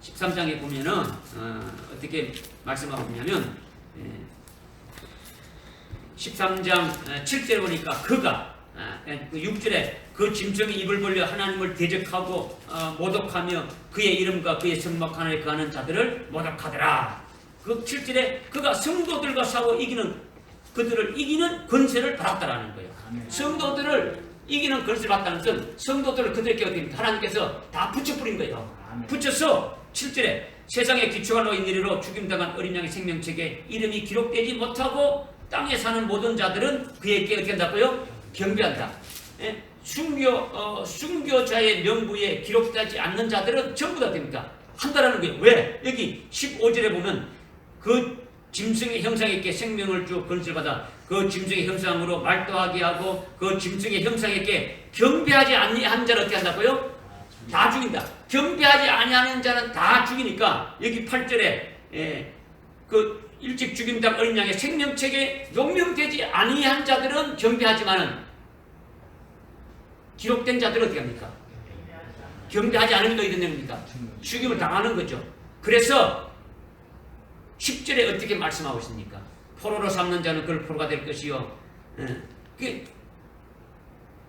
13장에 보면은 어떻게 말씀하고 있냐면 13장 7절에 보니까 그가 6절에 그 짐승이 입을 벌려 하나님을 대적하고 모독하며 그의 이름과 그의 성막 하나에 거하는 자들을 모독하더라. 그 7절에 그가 성도들과 싸워 그들을 이기는 권세를 받았다라는 거예요. 성도들을 이기는 권세를 받았다는 것은 성도들을 그들에게 어떻게 하나님께서 다 붙여버린 거예요. 붙여서 7절에 세상의 기초가 놓인 이리로 죽임당한 어린 양의 생명책에 이름이 기록되지 못하고 땅에 사는 모든 자들은 그에게 어떻게 한다고요? 경배한다. 순교자의 명부에 기록되지 않는 자들은 전부 다 됩니까? 한다라는 거예요. 왜? 여기 15절에 보면 그 짐승의 형상에게 생명을 주 권세를 받아 그 짐승의 형상으로 말도하게 하고 그 짐승의 형상에게 경배하지 아니한 자를 어떻게 한다고요? 다 죽인다. 경배하지 아니하는 자는 다 죽이니까 여기 8절에 그 일찍 죽임당 어린 양의 생명책에 명명되지 아니한 자들은 경배하지만은 기록된 자들은 어떻게 합니까? 경배하지 않으니까 이런 겁니까? 죽임을 당하는 거죠. 그래서 10절에 어떻게 말씀하고 있습니까? 포로로 삼는 자는 그를 포로가 될 것이요.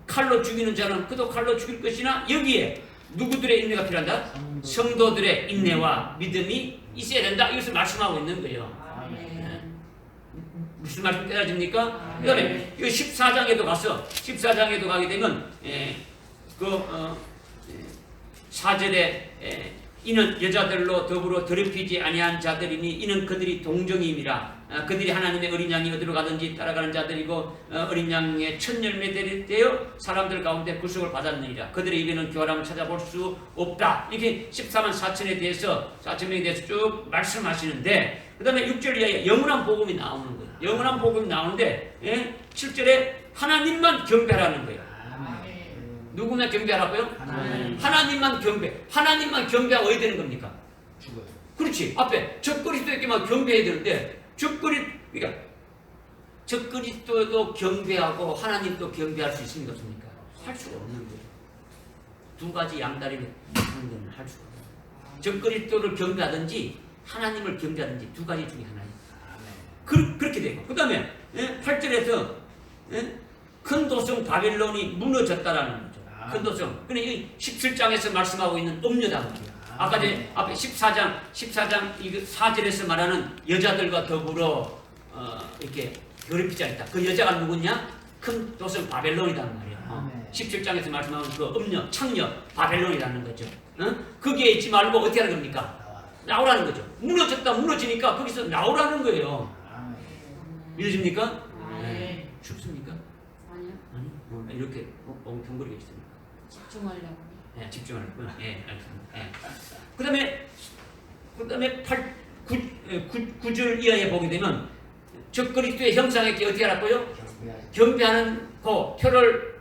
칼로 죽이는 자는 그도 칼로 죽일 것이나 여기에 누구들의 인내가 필요한다? 성도들의 인내와 믿음이 있어야 된다. 이것을 말씀하고 있는 거예요. 무슨 말씀 깨달아집니까? 그 다음에 14장에도 가게 되면 4절에 이는 여자들로 더불어 더럽히지 아니한 자들이니 이는 그들이 동정임이라. 그들이 하나님의 어린 양이 어디로 가든지 따라가는 자들이고 어린 양의 첫 열매들이 되어 사람들 가운데 구속을 받았느니라. 그들의 입에는 교활함을 찾아볼 수 없다. 이렇게 14만 4천에 대해서 4천명에 대해서 쭉 말씀하시는데 그 다음에 6절 이하에 영원한 복음이 나오는 거예요. 영원한 복음이 나오는데 7절에 하나님만 경배하라는 거예요. 누구나 경배하라고요? 하나님만 하나님만 경배하고 어디 되는 겁니까? 죽어요. 그렇지. 앞에 저 그리스도에게만 경배해야 되는데 그러니까 저 그리스도도 경배하고 하나님도 경배할 수 있습니까? 없습니까? 할 수가 없는 거예요. 두 가지 양다리를 하는 건 할 수가 없어요. 저 그리스도를 경배하든지 하나님을 경배하든지 두 가지 중에 하나예요. 그렇게 되고 그 다음에 8절에서 큰 도성 바벨론이 무너졌다라는 거죠. 큰 도성. 근데 이 17장에서 말씀하고 있는 음녀다. 아까 이제 앞에 14장 4절에서 말하는 여자들과 더불어 이렇게 괴롭히지 않다. 그 여자가 누구냐? 큰 도성 바벨론이라는 말이에요. 17장에서 말씀하는 그 음녀, 창녀 바벨론이라는 거죠. 거기에 있지 말고 어떻게 하는 겁니까? 나오라는 거죠. 무너지니까 거기서 나오라는 거예요. 믿으십니까? 네. 춥습니까? 아니요. 아니, 이렇게 엉뚱거리게 있습니다. 집중하려고. 네, 집중하려고. 네, 알겠습니다. 그 다음에 9절 이하에 보게 되면 즉 그리스도의 형상에게 어떻게 하라고요? 경배하는 그 표를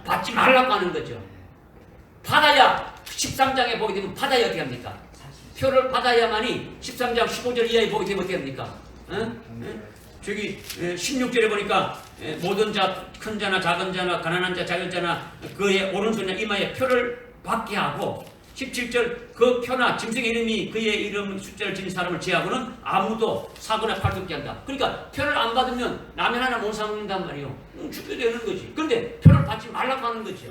받지 말라고 하는 거죠. 받아야 13장에 보게 되면 받아야 어떻게 합니까? 표를 받아야만이 13장 15절 이하에 보게 되면 어떻게 합니까? 저기 16절에 보니까 모든 자, 큰 자나 작은 자나 가난한 자 작은 자나 그의 오른손이나 이마에 표를 받게 하고 17절 그 표나 짐승의 이름이 그의 이름 숫자를 지닌 사람을 제하고는 아무도 사거나 팔 수 없게 한다. 그러니까 표를 안 받으면 라면 하나 못 사먹는단 말이에요. 죽게 되는 거지. 그런데 표를 받지 말라고 하는 거죠.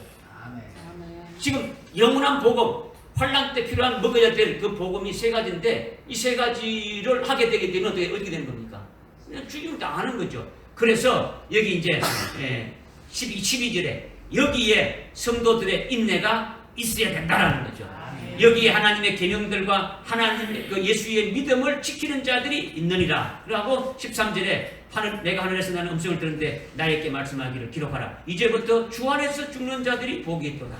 지금 영원한 복음, 환난 때 필요한 먹어야 될 그 복음이 세 가지인데 이 세 가지를 하게 되게 되면 어떻게 되는 겁니까? 그냥 죽임을 당하는 거죠. 그래서 여기 이제 12절에 여기에 성도들의 인내가 있어야 된다라는 거죠. 여기에 하나님의 계명들과 하나님의 그 예수의 믿음을 지키는 자들이 있느니라. 그러고 13절에 내가 하늘에서 나는 음성을 들었는데 나에게 말씀하기를 기록하라. 이제부터 주 안에서 죽는 자들이 복이 있도다.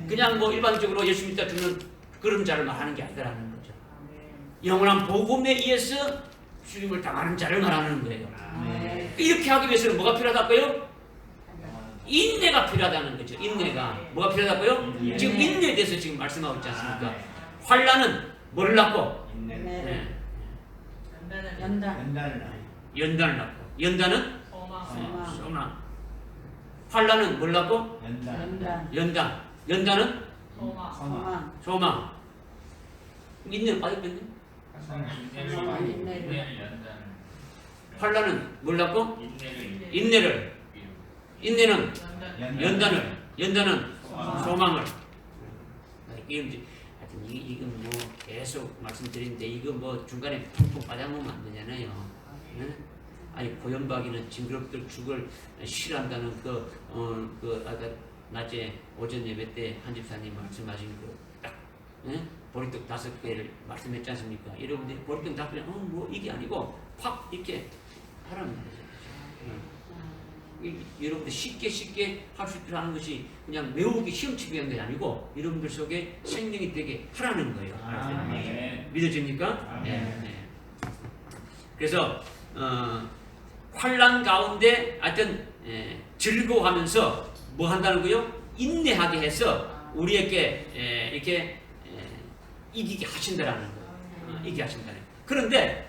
그냥 뭐 일반적으로 예수 믿다 죽는 그런 자를 말하는 게 아니라는 거죠. 영원한 복음에 의해서 죽임을 당하는 자를 말하는 거예요. 이렇게 하기 위해서는 뭐가 필요하다고요? 인내가 필요하다는 거죠. 인내가 뭐가 필요하다고요? 지금 인내에 대해서 지금 말씀하고 있지 않습니까? 환난은 뭐를 낳고? 연단을 낳고. 연단은 소망. 환난은 뭘 낳고? 연단. 연단은 소망. 인내는 빠졌겠네. 환난은 뭘 낳고? 인내를. 인내는 연단을. 연단은 소망을. 이건 뭐 계속 말씀드리는데 이거 뭐 중간에 punkpunk 빠져나오면 안 되잖아요. 아니 고연박이는 징그럽들 죽을 싫어한다는 아까 낮에 오전 예배 때 한 집사님 말씀하신 딱 보리떡 5개를 말씀했지 않습니까? 여러분들 보리떡 5개 뭐 이게 아니고 팍 이렇게 하라는 거죠. 여러분들 쉽게 할 수 있도록 하는 것이 그냥 외우기 시험치기 위한 게 아니고 여러분들 속에 생명이 되게 하라는 거예요. 믿어집니까? 네. 그래서 환난 가운데 하여튼 즐거워하면서 뭐 한다는 거요? 인내하게 해서 우리에게 이렇게 이기게 하신다라는 거예요. 이기게 하신다는 거예요. 그런데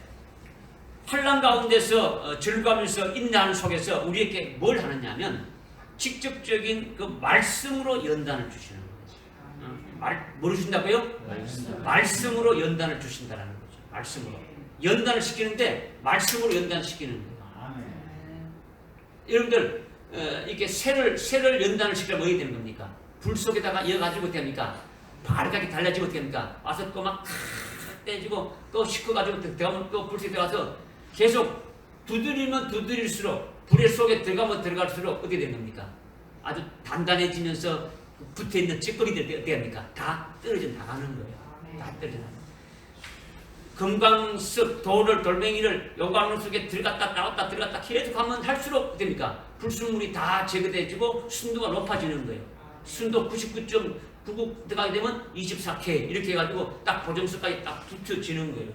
환난 가운데서 즐거워하면서 인내하는 속에서 우리에게 뭘 하느냐면 직접적인 그 말씀으로 연단을 주시는 거죠. 뭐를 주신다고요? 말씀으로 연단을 주신다는 거죠. 말씀으로 연단을 시키는데 말씀으로 연단시키는 거예요. 여러분들 이렇게 새를 연단을 시키려면 어떻게 되는 겁니까? 불 속에다가 이어가지고 어떻게 합니까? 바르게 달라지고 어떻게 합니까? 와서 또 막 떼지고 또 씻고가지고 들어가면 또 불 속에 들어가서 계속 두드리면 두드릴수록 불의 속에 들어가면 들어갈수록 어떻게 되는 겁니까? 아주 단단해지면서 붙어있는 찌꺼기들이 어떻게 합니까? 다 떨어져 나가는 거예요. 다 떨어져 나가는 거예요. 금강석, 돌멩이를 요강물 속에 들어갔다 나왔다 들어갔다 계속 하면 할수록 어떻게 됩니까? 불순물이 다 제거돼지고 순도가 높아지는 거예요. 순도 99.99 들어가게 되면 24K 이렇게 해가지고 딱 보정석까지 딱 붙여지는 거예요.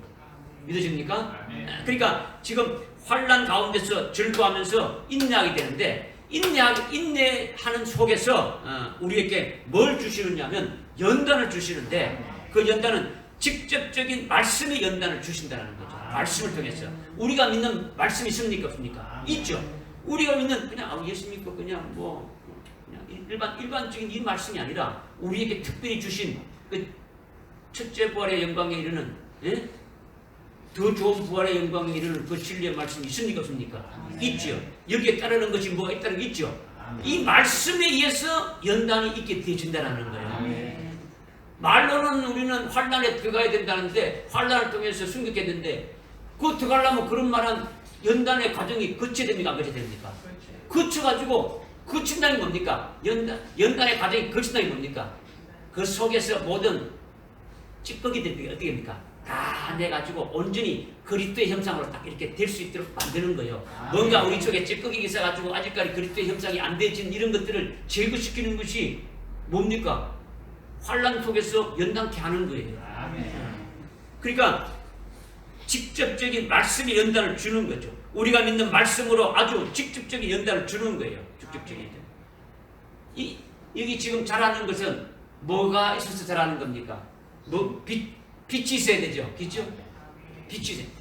믿으십니까? 그러니까 지금 환난 가운데서 즐거워하면서 인내하게 되는데 인내하는 속에서 우리에게 뭘 주시느냐면 연단을 주시는데 그 연단은 직접적인 말씀의 연단을 주신다는 거죠. 말씀을 통해서 우리가 믿는 말씀이 있습니까 없습니까? 있죠. 우리가 믿는 그냥 예수 믿고 그냥 일반적인 이 말씀이 아니라 우리에게 특별히 주신 그 첫째 부활의 영광에 이르는 더 좋은 부활의 영광에 이르는 그 진리의 말씀이 있습니까 없습니까? 있죠. 여기에 따르는 것이 뭐가 있다는 게 있죠. 이 말씀에 의해서 연단이 있게 되어진다는 거예요. 말로는 우리는 환난에 들어가야 된다는데 환난을 통해서 순교했는데 그 들어가려면 그런 말은 연단의 과정이 거쳐야 됩니까? 안 거쳐야 됩니까? 거쳐가지고 거친다는 게 뭡니까? 연단의 과정이 거친다는 게 뭡니까? 그 속에서 모든 찌꺼기들이 어떻게 됩니까? 다 내가지고 온전히 그리스도의 형상으로 딱 이렇게 될 수 있도록 만드는 거예요. 뭔가 우리 쪽에 찌꺼기가 있어가지고 아직까지 그리스도의 형상이 안 되진 이런 것들을 제거시키는 것이 뭡니까? 환난 속에서 연단케 하는 거예요. 그러니까 직접적인 말씀의 연단을 주는 거죠. 우리가 믿는 말씀으로 아주 직접적인 연단을 주는 거예요. 직접적인 연단. 여기 지금 잘하는 것은 뭐가 있어서 잘하는 겁니까? 빛이 있어야 되죠. 그렇죠? 빛이 있어야 돼요.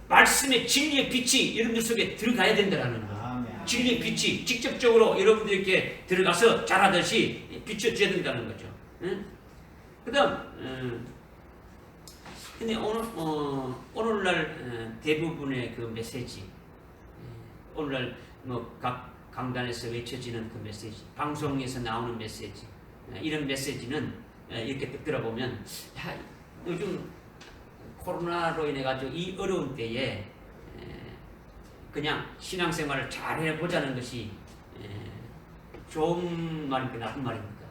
말씀의 진리의 빛이 여러분들 속에 들어가야 된다는 거예요. 진리의 빛이 직접적으로 여러분들에게 들어가서 자라듯이 비춰줘야 된다는 거죠. 응? 그 다음 근데 오늘날 대부분의 그 메시지, 오늘날 뭐 각 강단에서 외쳐지는 그 메시지, 방송에서 나오는 메시지, 이런 메시지는 이렇게 들어보면 야, 요즘 코로나로 인해 가지고 이 어려운 때에 그냥 신앙생활을 잘 해보자는 것이 좋은 말입니까, 나쁜 말입니까?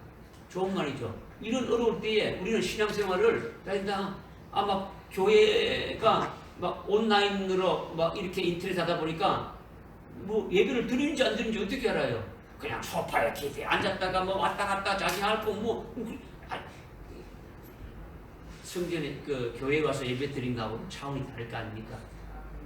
좋은 말이죠. 이런 어려울 때에 우리는 신앙생활을 막 교회가 막 온라인으로 막 이렇게 인터넷 하다 보니까 뭐 예배를 드리는지 안 드리는지 어떻게 알아요? 그냥 소파에 이렇게 앉았다가 뭐 왔다 갔다 자기 할 거 성전에 그 교회 와서 예배 드린 거하고 차원이 다를 거 아닙니까?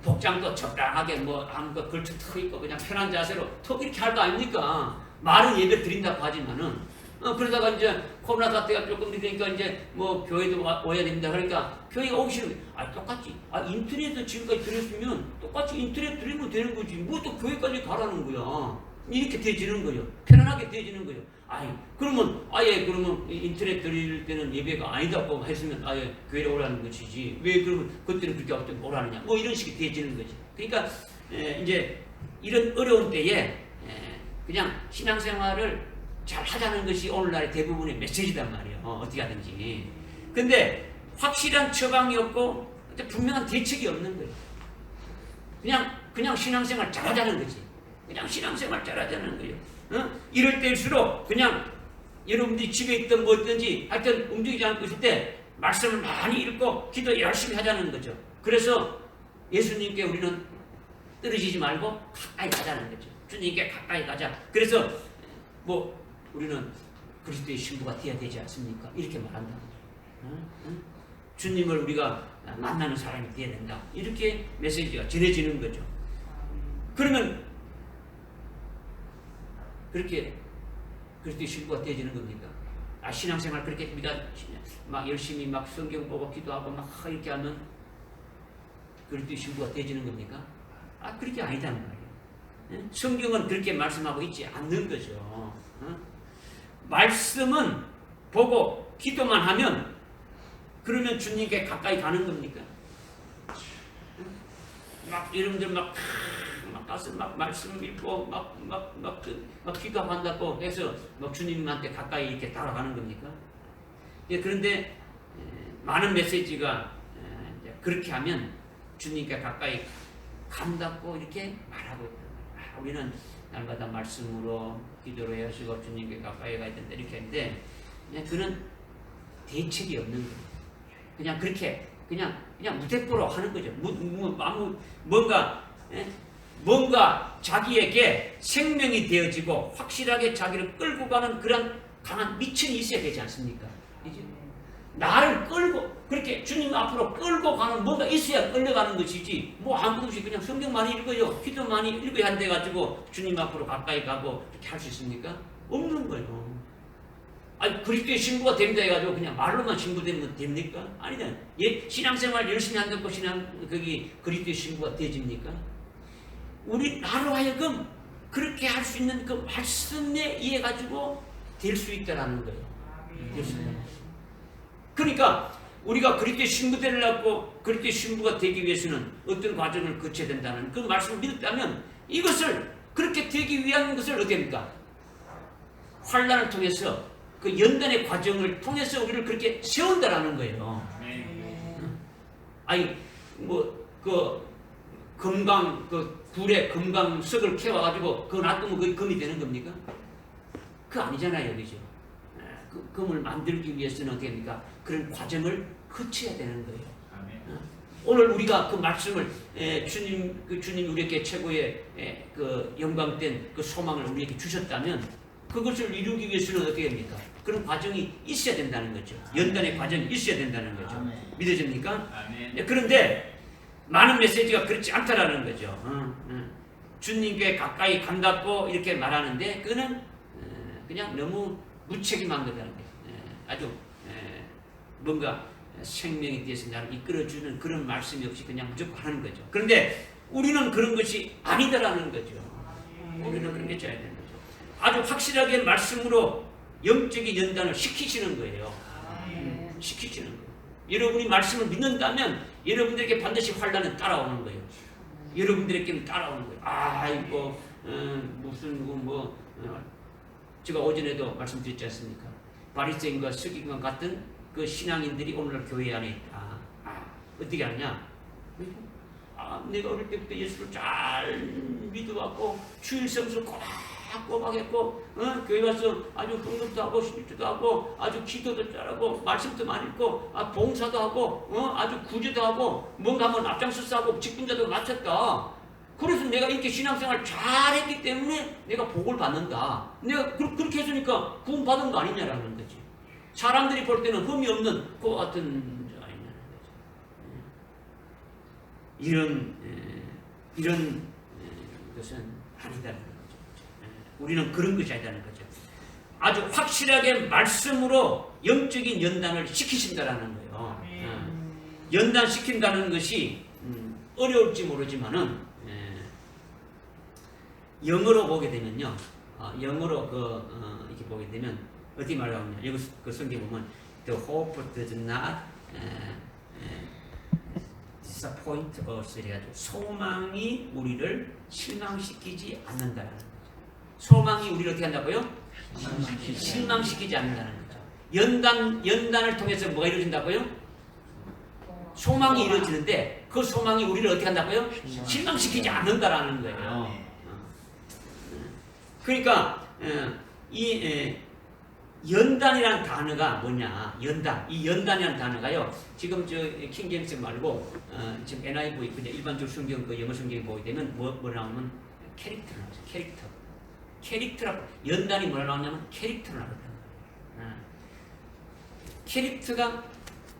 복장도 적당하게 뭐 아무것도 걸쳐 터 있고 그냥 편한 자세로 턱 이렇게 할 거 아닙니까? 말은 예배 드린다고 하지만은 그러다가 이제 코로나 사태가 조금 되니까 이제 뭐 교회도 와야 된다 그러니까 교회가 오기 싫은데 똑같이 인터넷도 지금까지 드렸으면 똑같이 인터넷 드리면 되는 거지 뭐 또 교회까지 가라는 거야. 이렇게 되지는 거예요. 편안하게 되지는 거예요. 그러면 그러면 인터넷 드릴 때는 예배가 아니다고 했으면 교회에 오라는 것이지 왜 그러면 그때는 그렇게 오라느냐 뭐 이런 식이 되지는 거지. 그러니까 이제 이런 어려운 때에 그냥 신앙생활을 잘 하자는 것이 오늘날의 대부분의 메시지단 말이에요. 어떻게 하든지. 근데 확실한 처방이 없고 분명한 대책이 없는 거예요. 그냥 신앙생활 잘하자는 거지. 그냥 신앙생활 잘하자는 거예요. 이럴 때일수록 그냥 여러분들이 집에 있든 뭐든지 하여튼 움직이지 않고 있을 때 말씀을 많이 읽고 기도 열심히 하자는 거죠. 그래서 예수님께 우리는 떨어지지 말고 가까이 가자는 거죠. 주님께 가까이 가자. 그래서 뭐 우리는 그리스도의 신부가 되어야 되지 않습니까? 이렇게 말한다. 주님을 우리가 만나는 사람이 되어야 된다. 이렇게 메시지가 전해지는 거죠. 그러면 그렇게 그리스도의 신부가 되어지는 겁니까? 신앙생활 그렇게 우리가 막 열심히 막 성경 보고 기도하고 막 이렇게 하면 그리스도의 신부가 되어지는 겁니까? 그렇게 아니다는 말이에요. 성경은 그렇게 말씀하고 있지 않는 거죠. 말씀은 보고 기도만 하면 그러면 주님께 가까이 가는 겁니까? 막 여러분들 막 가서 막 말씀 읽고 막 기도한다고 해서 막 주님한테 가까이 이렇게 다가가는 겁니까? 그런데 많은 메시지가 그렇게 하면 주님께 가까이 간다고 이렇게 말하고 있다. 우리는 날마다 말씀으로 기도로 하시고 주님께 가까이 가야 된다 이렇게 하는데 그는 대책이 없는 거예요. 그냥 그렇게 그냥 무대뽀로 하는 거죠. 뭔가 자기에게 생명이 되어지고 확실하게 자기를 끌고 가는 그런 강한 미천이 있어야 되지 않습니까? 이제 나를 끌고 그렇게 주님 앞으로 끌고 가는 뭔가 있어야 끌려가는 것이지 뭐 아무것도 없이 그냥 성경 많이 읽어요. 기도 많이 읽어야 한대 가지고 주님 앞으로 가까이 가고 이렇게 할 수 있습니까? 없는 거예요. 그리스도의 신부가 됩니다 해가지고 그냥 말로만 신부되면 됩니까? 아니다. 신앙생활 열심히 한다고 거기 그리스도의 신부가 되집니까? 나로 하여금 그렇게 할 수 있는 그 말씀에 의해 가지고 될 수 있다라는 거예요. 될 수 있다. 그러니까 우리가 그리스도의 신부 되려고 그리스도의 신부가 되기 위해서는 어떤 과정을 거쳐야 된다는 그 말씀을 믿었다면 이것을 그렇게 되기 위한 것을 어떻게 합니까? 환난을 통해서 그 연단의 과정을 통해서 우리를 그렇게 세운다라는 거예요. 굴에 금강석을 캐와가지고 그거 놔두면 그게 금이 되는 겁니까? 그거 아니잖아요, 그죠? 그 금을 만들기 위해서는 어떻게 합니까? 그런 과정을 거쳐야 되는 거예요. 오늘 우리가 그 말씀을 주님 우리에게 최고의 그 영광된 그 소망을 우리에게 주셨다면 그것을 이루기 위해서는 어떻게 합니까? 그런 과정이 있어야 된다는 거죠. 연단의 과정이 있어야 된다는 거죠. 믿어집니까? 그런데 많은 메시지가 그렇지 않다라는 거죠. 주님께 가까이 간다고 이렇게 말하는데 그는 그냥 너무 무책임한 거라는 거예요. 아주 뭔가 생명에 대해서 나를 이끌어주는 그런 말씀이 없이 그냥 무조건 하는 거죠. 그런데 우리는 그런 것이 아니다라는 거죠. 우리는 그런 게 줘야 되는 거죠. 아주 확실하게 말씀으로 영적인 연단을 시키시는 거예요. 시키시는 거예요. 여러분이 말씀을 믿는다면 여러분들에게 반드시 환난은 따라오는 거예요. 여러분들에게는 따라오는 거예요. 아이고 무슨 제가 오전에도 말씀드렸지 않습니까? 바리새인과 서기관 같은 그 신앙인들이 오늘날 교회 안에 있다. 어떻게 하냐? 내가 어릴 때부터 예수를 잘 믿어왔고 주일 성수를 꼬박꼬박 했고 교회 와서 아주 헌금도 하고 십일조도 하고 아주 기도도 잘하고 말씀도 많이 읽고 봉사도 하고 아주 구제도 하고 뭔가 한번 앞장서서 하고 직분자도 맡았다. 그래서 내가 이렇게 신앙생활 잘했기 때문에 내가 복을 받는다. 내가 그렇게 했으니까 구원 받은 거 아니냐라는 거지. 사람들이 볼 때는 흠이 없는 그와 같은 자 아니냐는 거죠. 이런 것은 아니다는 거죠. 우리는 그런 것이 아니다는 거죠. 아주 확실하게 말씀으로 영적인 연단을 시키신다라는 거예요. 연단시킨다는 것이 어려울지 모르지만은 영어로 보게 되면요. 영어로 이렇게 보게 되면 어떻게 말하냐? 여기 그 성경 보면 the hope does not disappoint us 이래가지고 소망이 우리를 실망시키지 않는다는 거죠. 소망이 우리를 어떻게 한다고요? 실망시키지 않는다는 거죠. 연단을 통해서 뭐가 이루어진다고요? 소망이 이루어지는데 그 소망이 우리를 어떻게 한다고요? 실망시키지 않는다라는 거예요. 그러니까 이 연단이라는 단어가 뭐냐? 이 연단이라는 단어가요. 지금 저 킹제임스 말고 지금 NIV 그냥 일반적 성경 그 영어 성경에 보게 되면 뭐 나오면 캐릭터 나오죠. 캐릭터라고 연단이 뭐라 나오냐면 캐릭터로 나오거든요. 캐릭터가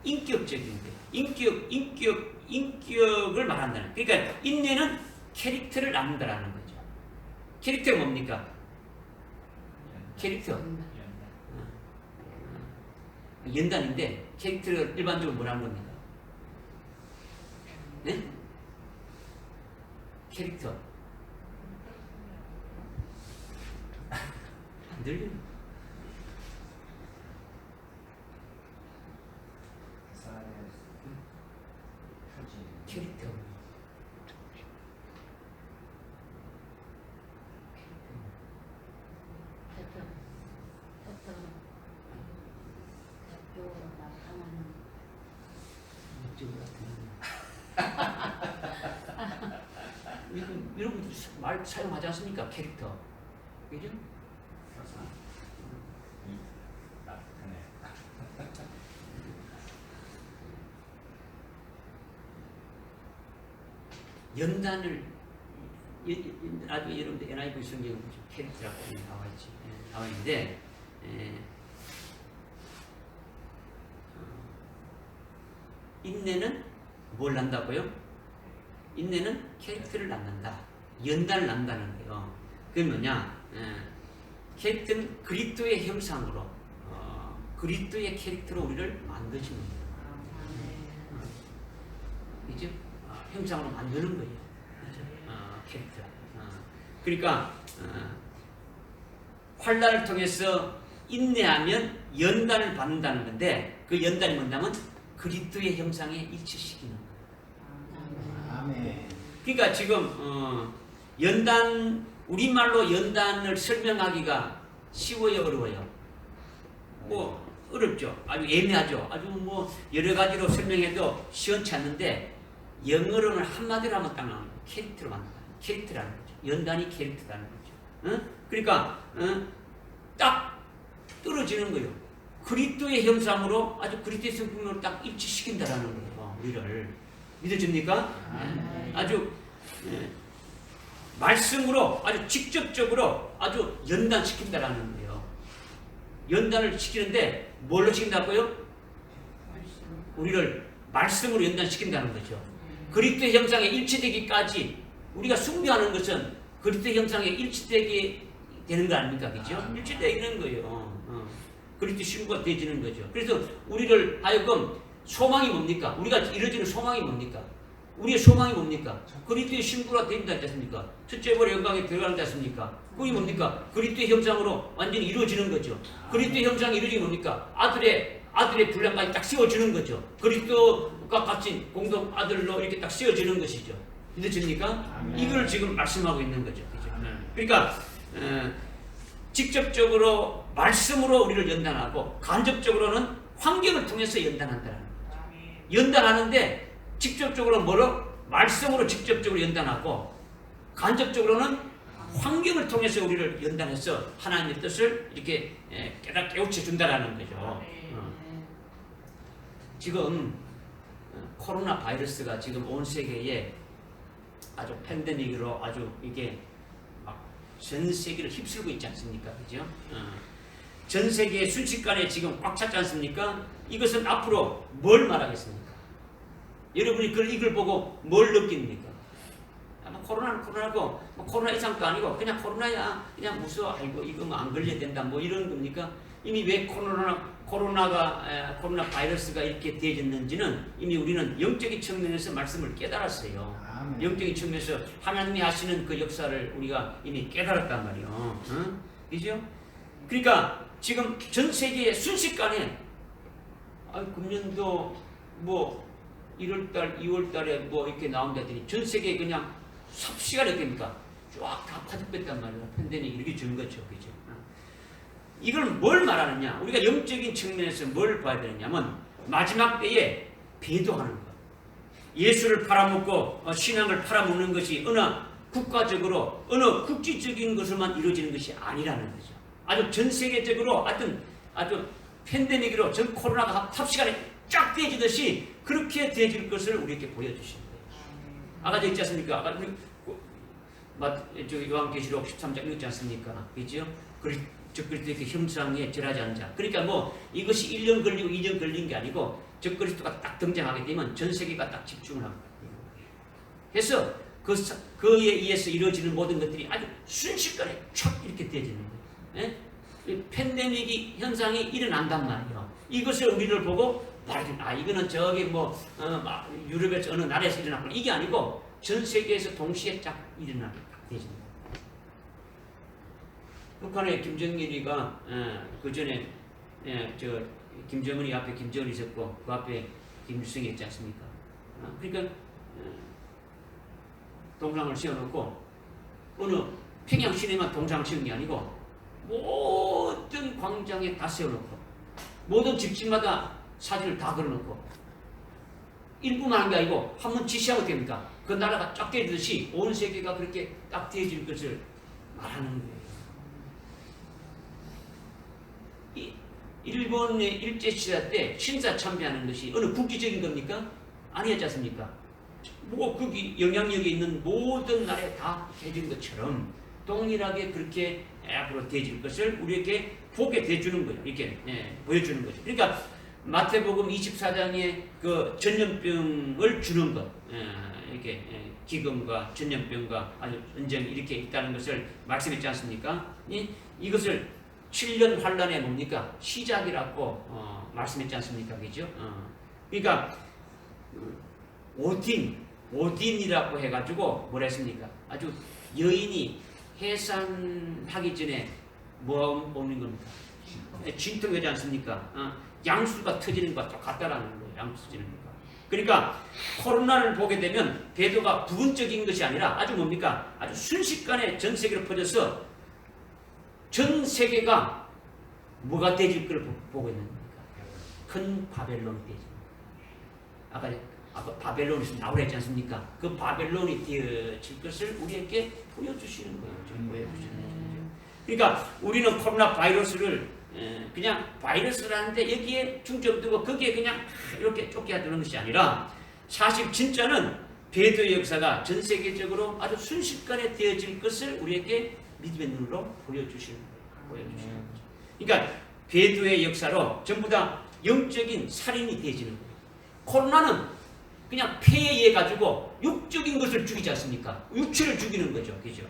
인격적인 거예요. 인격을 말한다는. 그러니까 인내는 캐릭터를 낳는다라는 거죠. 캐릭터가 뭡니까? 캐릭터. 연단인데 캐릭터를 일반적으로 뭐라는 겁니까? 네? 캐릭터. 안 들려요. 캐릭터. 여러분 말 사용하지 않습니까? 캐릭터. 그죠? 연단을 아주 여러분들 NIV 성경 캐릭터라고 나와 있는데 인내는 뭘 낳는다고요? 인내는 캐릭터를 낳는다. 연단을 낳는다는 거예요. 그게 뭐냐? 캐릭터는 그리스도의 형상으로 그리스도의 캐릭터로 우리를 만드시는 거예요. 그죠? 형상으로 만드는 거예요. 캐릭터. 그러니까 환난을 통해서 인내하면 연단을 받는다는 건데 그 연단이 뭐냐면 그리스도의 형상에 일치시키는 거예요. 아멘. 그러니까 지금 연단 우리말로 연단을 설명하기가 쉬워요, 어려워요? 뭐 어렵죠. 아주 애매하죠. 아주 뭐 여러 가지로 설명해도 시원치 않는데 영어로는 한마디로 하면 딱 나오는 캐릭터로 만든다. 캐릭터라는 거죠. 연단이 캐릭터라는 거죠. 그러니까 딱 떨어지는 거예요. 그리스도의 형상으로 아주 그리스도의 성품으로 딱 일치시킨다라는 거예요. 우리를 믿어집니까? 아주 말씀으로 아주 직접적으로 아주 연단시킨다라는 거예요. 연단을 시키는데 뭘로 시킨다고요? 우리를 말씀으로 연단시킨다는 거죠. 그리스도 형상에 일치되기까지 우리가 숭배하는 것은 그리스도 형상에 일치되게 되는 거 아닙니까? 그죠? 일치되는 거예요. 그리스도 신부가 되지는 거죠. 그래서 우리를 하여금 소망이 뭡니까? 우리가 이루어지는 소망이 뭡니까? 우리의 소망이 뭡니까? 그리스도의 신부가 된다 했지 않습니까? 첫째 벌의 영광에 들어가는 지 않습니까? 그게 뭡니까? 그리스도의 형상으로 완전히 이루어지는 거죠. 그리스도의 형상이 이루어지는 뭡니까? 아들의 분량까지 딱 세워주는 거죠. 그리스도가 같이 공동 아들로 이렇게 딱 세워지는 것이죠. 믿으십니까? 이걸 지금 말씀하고 있는 거죠. 그죠? 그러니까 직접적으로 말씀으로 우리를 연단하고 간접적으로는 환경을 통해서 연단한다는 거죠. 연단하는데 직접적으로 뭐로? 말씀으로 직접적으로 연단하고 간접적으로는 환경을 통해서 우리를 연단해서 하나님의 뜻을 이렇게 깨우쳐 준다라는 거죠. 지금 코로나 바이러스가 지금 온 세계에 아주 팬데믹으로 아주 이게 막 전 세계를 휩쓸고 있지 않습니까? 그죠? 전 세계에 순식간에 지금 꽉 찼지 않습니까? 이것은 앞으로 뭘 말하겠습니까? 여러분이 이걸 보고 뭘 느낍니까? 코로나는 코로나고 코로나 이상도 아니고 그냥 코로나야 그냥 무서워 아이고 이거 뭐 안 걸려야 된다 뭐 이런 겁니까? 이미 왜 코로나 바이러스가 이렇게 되어졌는지는 이미 우리는 영적인 측면에서 말씀을 깨달았어요. 영적인 측면에서 하나님이 하시는 그 역사를 우리가 이미 깨달았단 말이에요. 그죠? 그러니까 지금 전 세계에 순식간에 금년도 뭐 1월달, 2월달에 뭐 이렇게 나온다더니 전 세계에 그냥 삽시간에 어떻습니까? 쫙 다 파집혔단 말이에요. 팬데믹 이렇게 주는 거죠. 그죠? 이걸 뭘 말하느냐? 우리가 영적인 측면에서 뭘 봐야 되느냐면 마지막 때에 배도하는 것. 예수를 팔아먹고 신앙을 팔아먹는 것이 어느 국가적으로 어느 국지적인 것으로만 이루어지는 것이 아니라는 거죠. 아주 전 세계적으로 아주 팬데믹으로 전 코로나가 삽시간에 쫙 되어지듯이 그렇게 되어질 것을 우리에게 보여주시는 거예요. 아까 저 있지 않습니까? 아까 우리 요한계시록 13장 읽지 않습니까? 그죠? 적그리스도의 형상에 절하지 않는 자. 그러니까 뭐 이것이 1년 걸리고 2년 걸린 게 아니고 적그리스도가 딱 등장하게 되면 전 세계가 딱 집중을 하고 그래서 그에 의해서 이루어지는 모든 것들이 아주 순식간에 촥 이렇게 되어지는 거예요. 예? 팬데믹이 현상이 일어난단 말이에요. 이것을 우리를 보고 이거는 저기 유럽에서 어느 나라에서 일어났구나. 이게 아니고 전 세계에서 동시에 쫙 일어나게 되어집니다. 북한의 김정일이가 그 전에 김정은이 앞에 김정은이 있었고 그 앞에 김일성이 있지 않습니까? 그러니까 동상을 세워놓고 어느 평양 시내만 동상을 세운 게 아니고 모든 광장에 다 세워놓고 모든 집집마다 사진을 다 걸어놓고 일부만 한 게 아니고 한번 지시하면 됩니까? 그 나라가 쫙 되듯이 온 세계가 그렇게 딱 되어질 것을 말하는 거예요. 일본의 일제시대 때 신사 참배하는 것이 어느 국지적인 겁니까? 아니었지 않습니까? 거기 영향력이 있는 모든 나라에 다 해준 것처럼 동일하게 그렇게 앞으로 되어질 것을 우리에게 보게 돼주는 거예요. 이렇게 보여주는 거죠. 그러니까 마태복음 24장에 그 전염병을 주는 것, 이렇게 기근과 전염병과 아주 전쟁이 이렇게 있다는 것을 말씀했지 않습니까? 이것을 7년 환란의 뭡니까? 시작이라고 말씀했지 않습니까? 그죠? 그러니까 오딘이라고 해가지고 뭐라 했습니까? 아주 여인이 해산하기 전에 뭐 먹는 겁니까? 진통하지 않습니까? 양수가 터지는 것과 똑같다라는 거예요. 양수 터지는 것과. 그러니까 코로나를 보게 되면 배도가 부분적인 것이 아니라 아주 뭡니까? 아주 순식간에 전 세계로 퍼져서 전 세계가 뭐가 되질 걸 보고 있는 겁니까? 큰 바벨론이 되지. 아까 바벨론에서 나오라 했지 않습니까? 그 바벨론이 되어질 것을 우리에게 보여주시는 거예요. 보여주시는 거예요. 그러니까 우리는 코로나 바이러스를 그냥 바이러스라는데 여기에 중점 두고 거기에 그냥 이렇게 쫓겨드는 것이 아니라 사실 진짜는 배도의 역사가 전 세계적으로 아주 순식간에 되어질 것을 우리에게 믿음의 눈으로 보여주시는 거예요. 그러니까 배도의 역사로 전부 다 영적인 살인이 되어지는 거예요. 코로나는 그냥 폐해 가지고 육적인 것을 죽이지 않습니까? 육체를 죽이는 거죠, 그죠?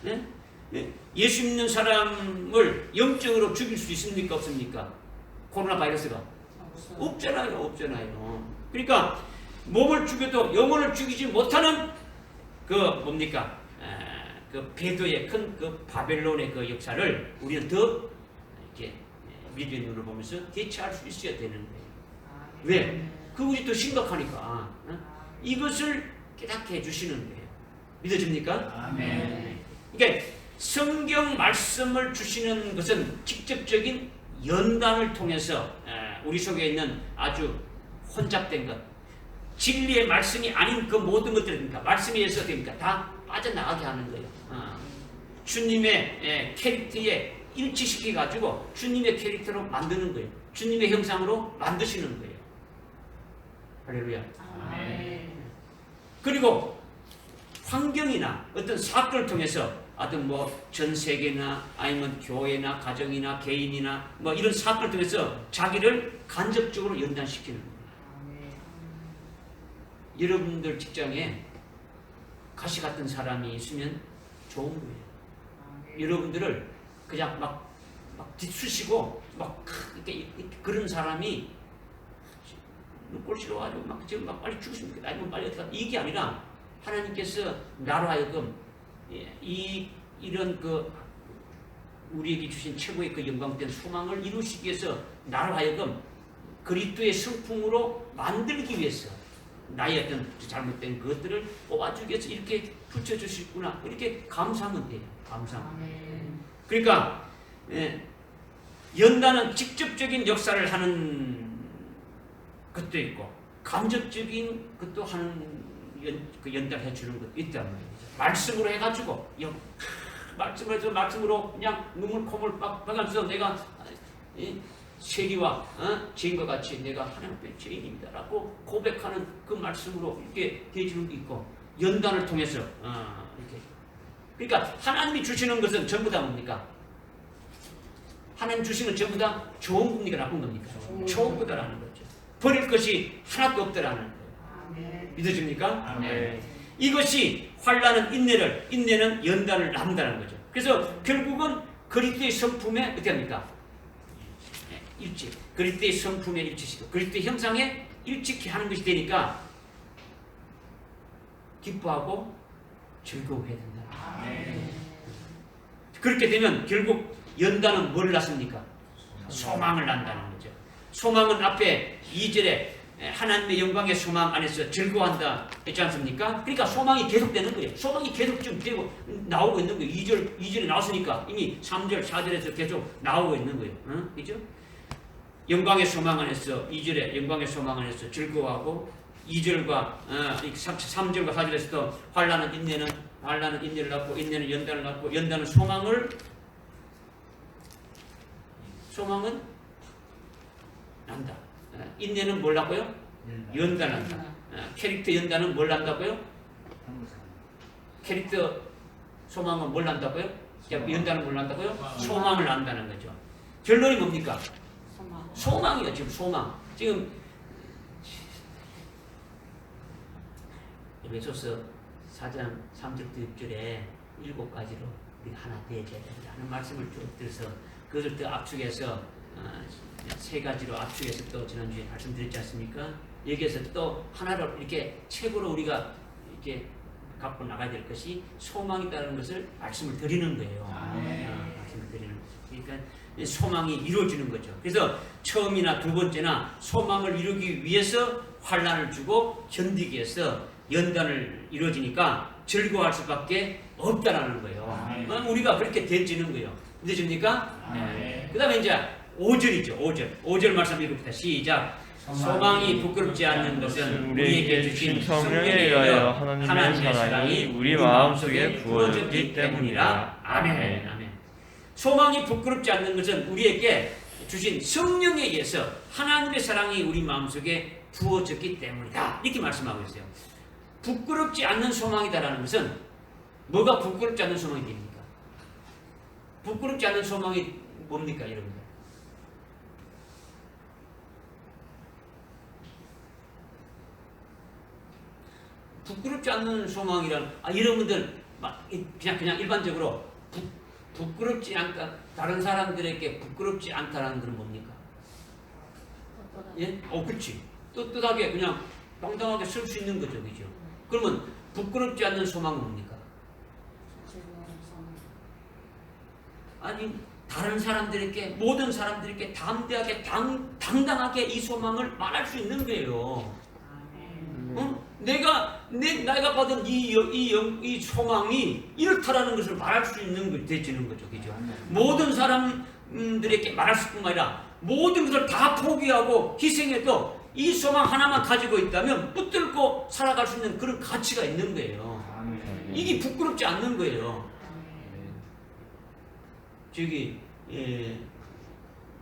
네? 네? 예수 믿는 사람을 영적으로 죽일 수 있습니까, 없습니까? 코로나 바이러스가 없잖아요, 없잖아요. 그러니까 몸을 죽여도 영혼을 죽이지 못하는 그 뭡니까? 그 배도의 큰 그 바벨론의 그 역사를 우리는 더 이렇게 믿음의 눈을 보면서 대처할 수 있어야 되는 거예요. 왜? 그것이 더 심각하니까 이것을 깨닫게 해주시는 거예요. 믿어집니까? 아멘. 그러니까 성경 말씀을 주시는 것은 직접적인 연단을 통해서 우리 속에 있는 아주 혼잡된 것, 진리의 말씀이 아닌 그 모든 것들입니까? 말씀에 의해서 됩니까? 다 빠져나가게 하는 거예요. 주님의 캐릭터에 일치시켜 가지고 주님의 캐릭터로 만드는 거예요. 주님의 형상으로 만드시는 거예요. 할렐루야. 아멘. 그리고 환경이나 어떤 사건을 통해서 어떤 뭐 전 세계나 아니면 교회나 가정이나 개인이나 뭐 이런 사건을 통해서 자기를 간접적으로 연단시키는 거예요. 여러분들 직장에 가시 같은 사람이 있으면 좋은 거예요. 여러분들을 그냥 막 뒤쑤시고 막 이렇게 그런 사람이 꼴 싫어가지고 막 지금 막 빨리 죽으시면 아니면 빨리 어떻게 이게 아니라 하나님께서 나로 하여금 이런 그 우리에게 주신 최고의 그 영광된 소망을 이루시기 위해서 나로 하여금 그리스도의 성품으로 만들기 위해서 나의 어떤 잘못된 것들을 뽑아주기 위해서 이렇게 붙여주시구나 이렇게 감사하면 돼요. 감사하면. 그러니까 연단은 직접적인 역사를 하는 것도 있고 간접적인 것도 하는 연단해 주는 것도 있단 말이죠. 말씀으로 해가지고 말씀으로 그냥 눈물 콧물 빡빡하면서 내가 세리와 죄인과 같이 내가 하나님 앞에 죄인입니다라고 고백하는 그 말씀으로 이렇게 되어주는 게 있고 연단을 통해서 이렇게 그러니까 하나님이 주시는 것은 전부 다 뭡니까? 하나님 주시는 전부 다 좋은 겁니까? 나쁜 겁니까? 좋은 거다라는 거죠. 버릴 것이 하나도 없다라는 거예요. 믿어집니까? 아멘. 이것이 환난은 인내는 연단을 낳는다는 거죠. 그래서 결국은 그리스도의 성품에 어떻게 합니까? 일치. 그리스도의 성품에 일치시고 그리스도의 형상에 일치케 하는 것이 되니까 기뻐하고 즐거워해야 된다. 그렇게 되면 결국 연단은 뭘 낳습니까? 소망을 낳는다는 거죠. 소망은 앞에 2절에 하나님의 영광의 소망 안에서 즐거워한다 했지 않습니까? 그러니까 소망이 계속되는 거예요. 소망이 계속 좀 되고 나오고 있는 거예요. 2절에 나왔으니까 이미 3절, 4절에서 계속 나오고 있는 거예요. 그죠? 영광의 소망 안에서 2절에 영광의 소망 안에서 즐거워하고 2절과 3절과 4절에서도 환난은 인내를 낳고 인내는 연단을 낳고 연단은 소망은 난다. 인내는 뭘 낳고요? 연단한다. 캐릭터 연단은 뭘 난다고요? 캐릭터 소망은 뭘 난다고요? 연단은 뭘 난다고요? 소망을 난다는 거죠. 결론이 뭡니까? 소망이요. 지금 소망. 지금 에베소서 4장 3절부터 6절에 7가지로 우리 하나 되어야 된다 하는 말씀을 쭉 들어서 그것을 또 압축해서 3가지로 압축해서 또 지난주에 말씀드렸지 않습니까? 여기에서 또 하나로 이렇게 책으로 우리가 이렇게 갖고 나가야 될 것이 소망이라는 것을 말씀을 드리는 거예요. 말씀을 드리는 거죠. 그러니까 소망이 이루어지는 거죠. 그래서 처음이나 두 번째나 소망을 이루기 위해서 환난을 주고 견디기 위해서 연단을 이루어지니까 즐거워할 수밖에 없다라는 거예요. 우리가 그렇게 되지는 거예요. 믿으십니까? 네. 그 다음에 이제 5절이죠. 5절 말씀 읽읍시다. 시작. 소망이 부끄럽지 않는 것은 우리에게 주신 성령에 의하여 하나님의 사랑이 우리 마음속에 부어졌기 때문이라. 아멘. 아멘. 소망이 부끄럽지 않는 것은 우리에게 주신 성령에 의해서 하나님의 사랑이 우리 마음속에 부어졌기 때문이다. 이렇게 말씀하고 있어요. 부끄럽지 않는 소망이다라는 것은 뭐가 부끄럽지 않는 소망이 됩니까? 부끄럽지 않는 소망이 뭡니까, 여러분들? 부끄럽지 않는 소망이란 여러분들 그냥 일반적으로 부끄럽지 않다 다른 사람들에게 부끄럽지 않다라는 건 뭡니까? 예? 그렇지. 떳떳하게 그냥 당당하게 설 수 있는 거죠, 그죠? 그러면 부끄럽지 않는 소망은 뭡니까? 아니 다른 사람들에게 모든 사람들에게 담대하게 당당하게 이 소망을 말할 수 있는 거예요. 내가 받은 이 소망이 이렇다라는 것을 말할 수 있는 거 되지는 거죠, 그죠? 모든 사람들에게 말할 수뿐만 아니라 모든 것을 다 포기하고 희생해도 이 소망 하나만 가지고 있다면 붙들고 살아갈 수 있는 그런 가치가 있는 거예요. 이게 부끄럽지 않는 거예요. 저기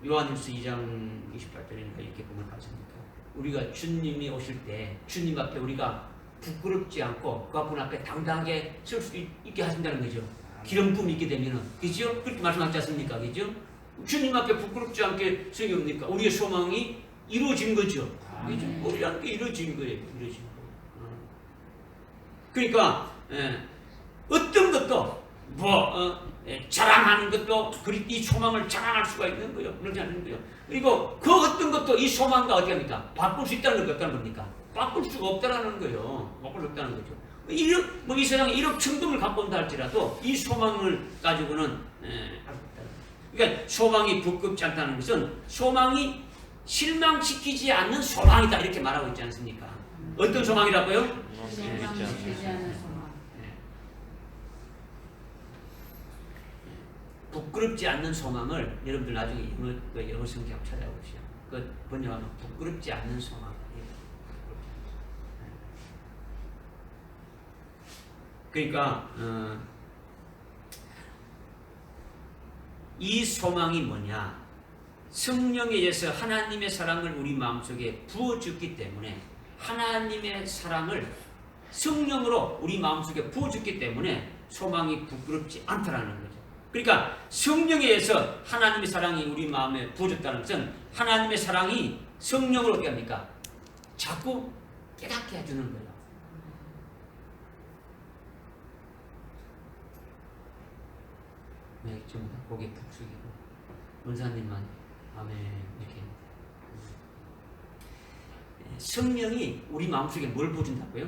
요한일서 2장 28절인가 이렇게 보면 맞습니까? 우리가 주님이 오실 때 주님 앞에 우리가 부끄럽지 않고 그 앞에 당당하게 설 수 있게 하신다는 거죠. 기름 부음이 있게 되면은, 그죠? 그렇게 말씀하지 않습니까? 그죠? 주님 앞에 부끄럽지 않게 서기 옵니까? 우리의 소망이 이루어진 거죠. 그죠? 우리라는 게 이루어진 거예요. 이루어진 거. 그러니까 어떤 것도 자랑하는 것도 이 소망을 자랑할 수가 있는 거예요. 그렇지 않는 거예요. 그리고 그 어떤 것도 이 소망과 어떻게 합니까? 바꿀 수 있다는 건 어떤 겁니까? 바꿀 수가 없다는 거예요. 바꿀 수 없다는 거죠. 이 세상에 1억 천금을 갖고 온다 할지라도 이 소망을 가지고는 그러니까 소망이 부끄럽지 않다는 것은 소망이 실망시키지 않는 소망이다 이렇게 말하고 있지 않습니까? 어떤 소망이라고요? 실망시키지 않는 소망. 부끄럽지 않는 소망을 여러분들 나중에 영어 성경 찾아보시오. 그 번역하면 부끄럽지 않는 소망. 그러니까 이 소망이 뭐냐? 성령에 의해서 하나님의 사랑을 우리 마음속에 부어줬기 때문에 하나님의 사랑을 성령으로 우리 마음속에 부어줬기 때문에 소망이 부끄럽지 않다라는 거죠. 그러니까 성령에 의해서 하나님의 사랑이 우리 마음에 부어졌다는 것은 하나님의 사랑이 성령으로 어떻게 합니까? 자꾸 깨닫게 해주는 거예요. 네, 좀 고개 푹 숙이고 원사님만 아멘 이렇게. 성령이 우리 마음속에 뭘 부어준다고요?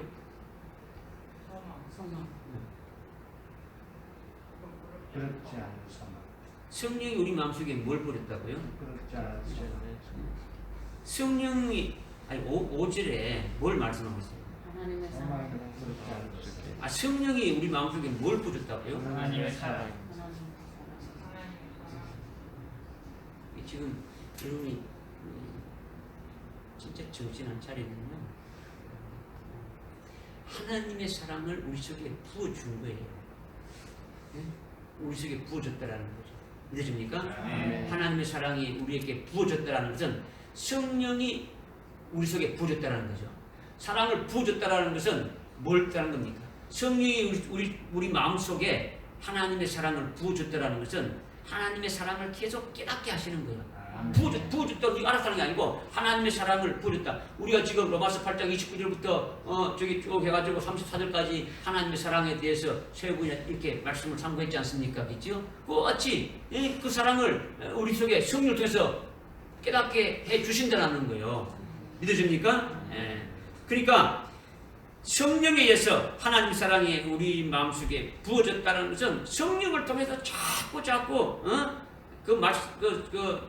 소망. 그렇지 않은 소망. 성령이 우리 마음속에 뭘 부어줬다고요? 그렇지 않은 소망. 성령이 5절에 뭘 말씀하고 있어요? 하나님의 사랑. 소망은 그렇지 않은 소망. 성령이 우리 마음속에 뭘 부어줬다고요? 하나님의 사랑. 지금 여러분이 진짜 정신 안 차리면요 하나님의 사랑을 우리 속에 부어준 거예요. 네? 우리 속에 부어줬다라는 거죠. 믿어집니까? 하나님의 사랑이 우리에게 부어졌다라는 것은 성령이 우리 속에 부어졌다라는 거죠. 사랑을 부어줬다라는 것은 뭘 뜻하는 겁니까? 성령이 우리 마음속에 하나님의 사랑을 부어줬다라는 것은 하나님의 사랑을 계속 깨닫게 하시는 거예요. 부어줬다 우리가 알아서 하는 게 아니고 하나님의 사랑을 부어줬다. 우리가 지금 로마서 8장 29절부터 저기 쭉 해가지고 34절까지 하나님의 사랑에 대해서 세부에 이렇게 말씀을 참고했지 않습니까? 그렇죠? 그와 같이 그 사랑을 우리 속에 성령을 통해서 깨닫게 해 주신다는 거예요. 믿어집니까? 그러니까 성령에 의해서 하나님 사랑이 우리 마음속에 부어졌다는 것은 성령을 통해서 자꾸 그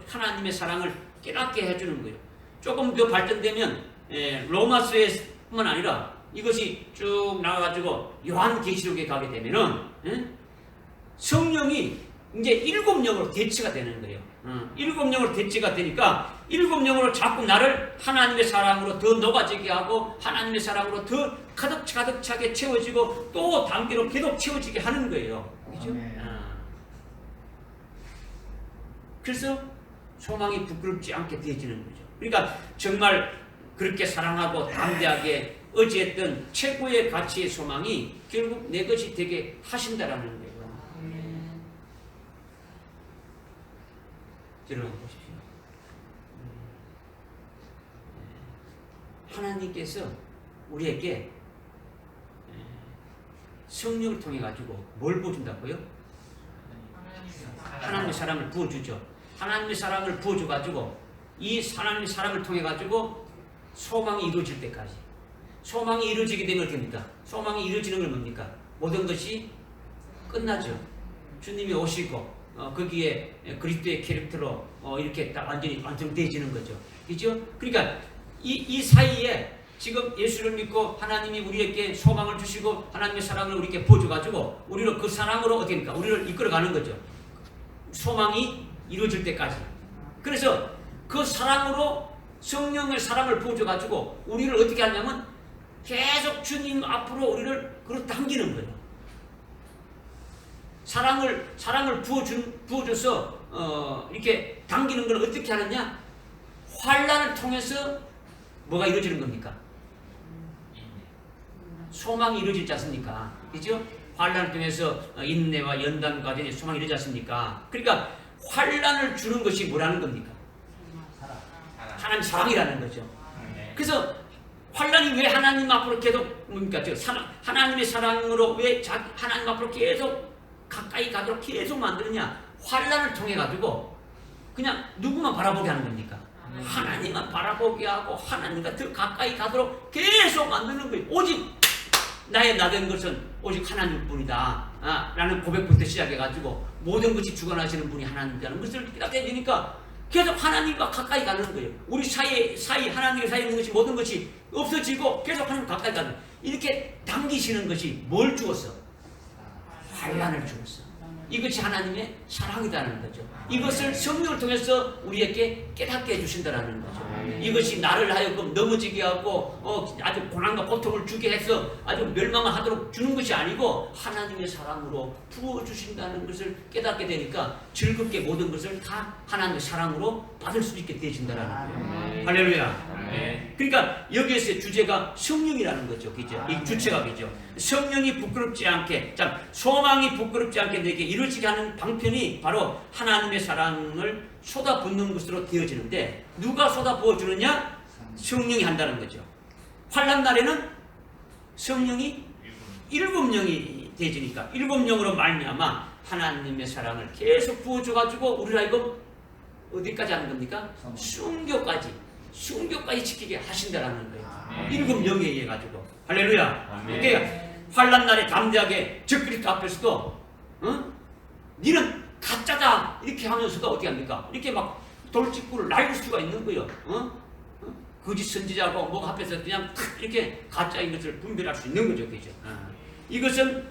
하나님의 사랑을 깨닫게 해주는 거예요. 조금 더 발전되면 로마서에뿐만 아니라 이것이 쭉 나와가지고 요한계시록에 가게 되면은 성령이 이제 7영으로 대치가 되는 거예요. 7영으로 대치가 되니까 7영으로 자꾸 나를 하나님의 사랑으로 더 녹아지게 하고 하나님의 사랑으로 더 가득 차게 채워지고 또 단계로 계속 채워지게 하는 거예요. 그죠? 그래서 소망이 부끄럽지 않게 되어지는 거죠. 그러니까 정말 그렇게 사랑하고 담대하게 의지했던 최고의 가치의 소망이 결국 내 것이 되게 하신다라는 거예요. 여러분 보십시오. 하나님께서 우리에게 성령을 통해 가지고 뭘 부어준다고요? 하나님의 사랑을 부어주죠. 하나님의 사랑을 부어줘 가지고 이 하나님의 사랑을 통해 가지고 소망이 이루어질 때까지, 소망이 이루어지게 되면 어떻게 됩니까? 소망이 이루어지는 건 뭡니까? 모든 것이 끝나죠. 주님이 오시고 거기에 그리스도의 캐릭터로 이렇게 딱 완전히 완성되어지는 거죠. 그죠? 그러니까 이 사이에 지금 예수를 믿고 하나님이 우리에게 소망을 주시고 하나님의 사랑을 우리에게 부어줘가지고 우리를 그 사랑으로 어떻게 합니까? 우리를 이끌어가는 거죠. 소망이 이루어질 때까지. 그래서 그 사랑으로 성령의 사랑을 부어줘가지고 우리를 어떻게 하냐면 계속 주님 앞으로 우리를 그렇게 당기는 거예요. 사랑을 부어줘서 이렇게 당기는 걸 어떻게 하느냐? 환난을 통해서 뭐가 이루어지는 겁니까? 소망이 이루어지지 않습니까? 그죠? 환난을 통해서 인내와 연단 과정에 소망이 이루어지지 않습니까? 그러니까 환난을 주는 것이 뭐라는 겁니까? 하나님 사랑이라는 거죠. 그래서 환난이 왜 하나님 앞으로 계속 뭡니까? 하나님의 사랑으로 왜 하나님 앞으로 계속 가까이 가도록 계속 만드느냐? 환난을 통해 가지고 그냥 누구만 바라보게 하는 겁니까? 하나님만 바라보게 하고 하나님과 더 가까이 가도록 계속 만드는 거예요. 오직 나의 나된 것은 오직 하나님뿐이다 라는 고백부터 시작해가지고 모든 것이 주관하시는 분이 하나님이라는 것을 깨닫게 되니까 계속 하나님과 가까이 가는 거예요. 우리 사이 하나님과 사이에 있는 것이 모든 것이 없어지고 계속 하나님 가까이 가는 거예요. 이렇게 당기시는 것이 뭘 주었어? 환난을 주었어. 이것이 하나님의 사랑이라는 거죠. 이것을 성령을 통해서 우리에게 깨닫게 해주신다는 거죠. 이것이 나를 하여금 넘어지게 하고 아주 고난과 고통을 주게 해서 아주 멸망을 하도록 주는 것이 아니고 하나님의 사랑으로 부어주신다는 것을 깨닫게 되니까 즐겁게 모든 것을 다 하나님의 사랑으로 받을 수 있게 되어진다는 거예요. 할렐루야. 그러니까 여기에서의 주제가 성령이라는 거죠. 그죠? 이 주체가 그죠? 성령이 부끄럽지 않게, 소망이 부끄럽지 않게 내게 이루어지게 하는 방편이 바로 하나님의 사랑을 쏟아붓는 것으로 되어지는데 누가 쏟아부어주느냐? 성령이 한다는 거죠. 환난 날에는 성령이 일곱 영이 되어지니까 일곱 영으로 말미암아 하나님의 사랑을 계속 부어줘가지고 우리를 하여금 어디까지 하는 겁니까? 순교까지 지키게 하신다라는 거예요. 일곱 영에 의해 가지고. 할렐루야. 그러니까 환난 날에 담대하게 적그리스도 앞에서도 니는 가짜다 이렇게 하면서도 어떻게 합니까? 이렇게 막 돌직구를 날릴 수가 있는 거예요. 거짓 선지자고 뭐 앞에서 그냥 이렇게 가짜인 것을 분별할 수 있는 거죠. 그죠? 이것은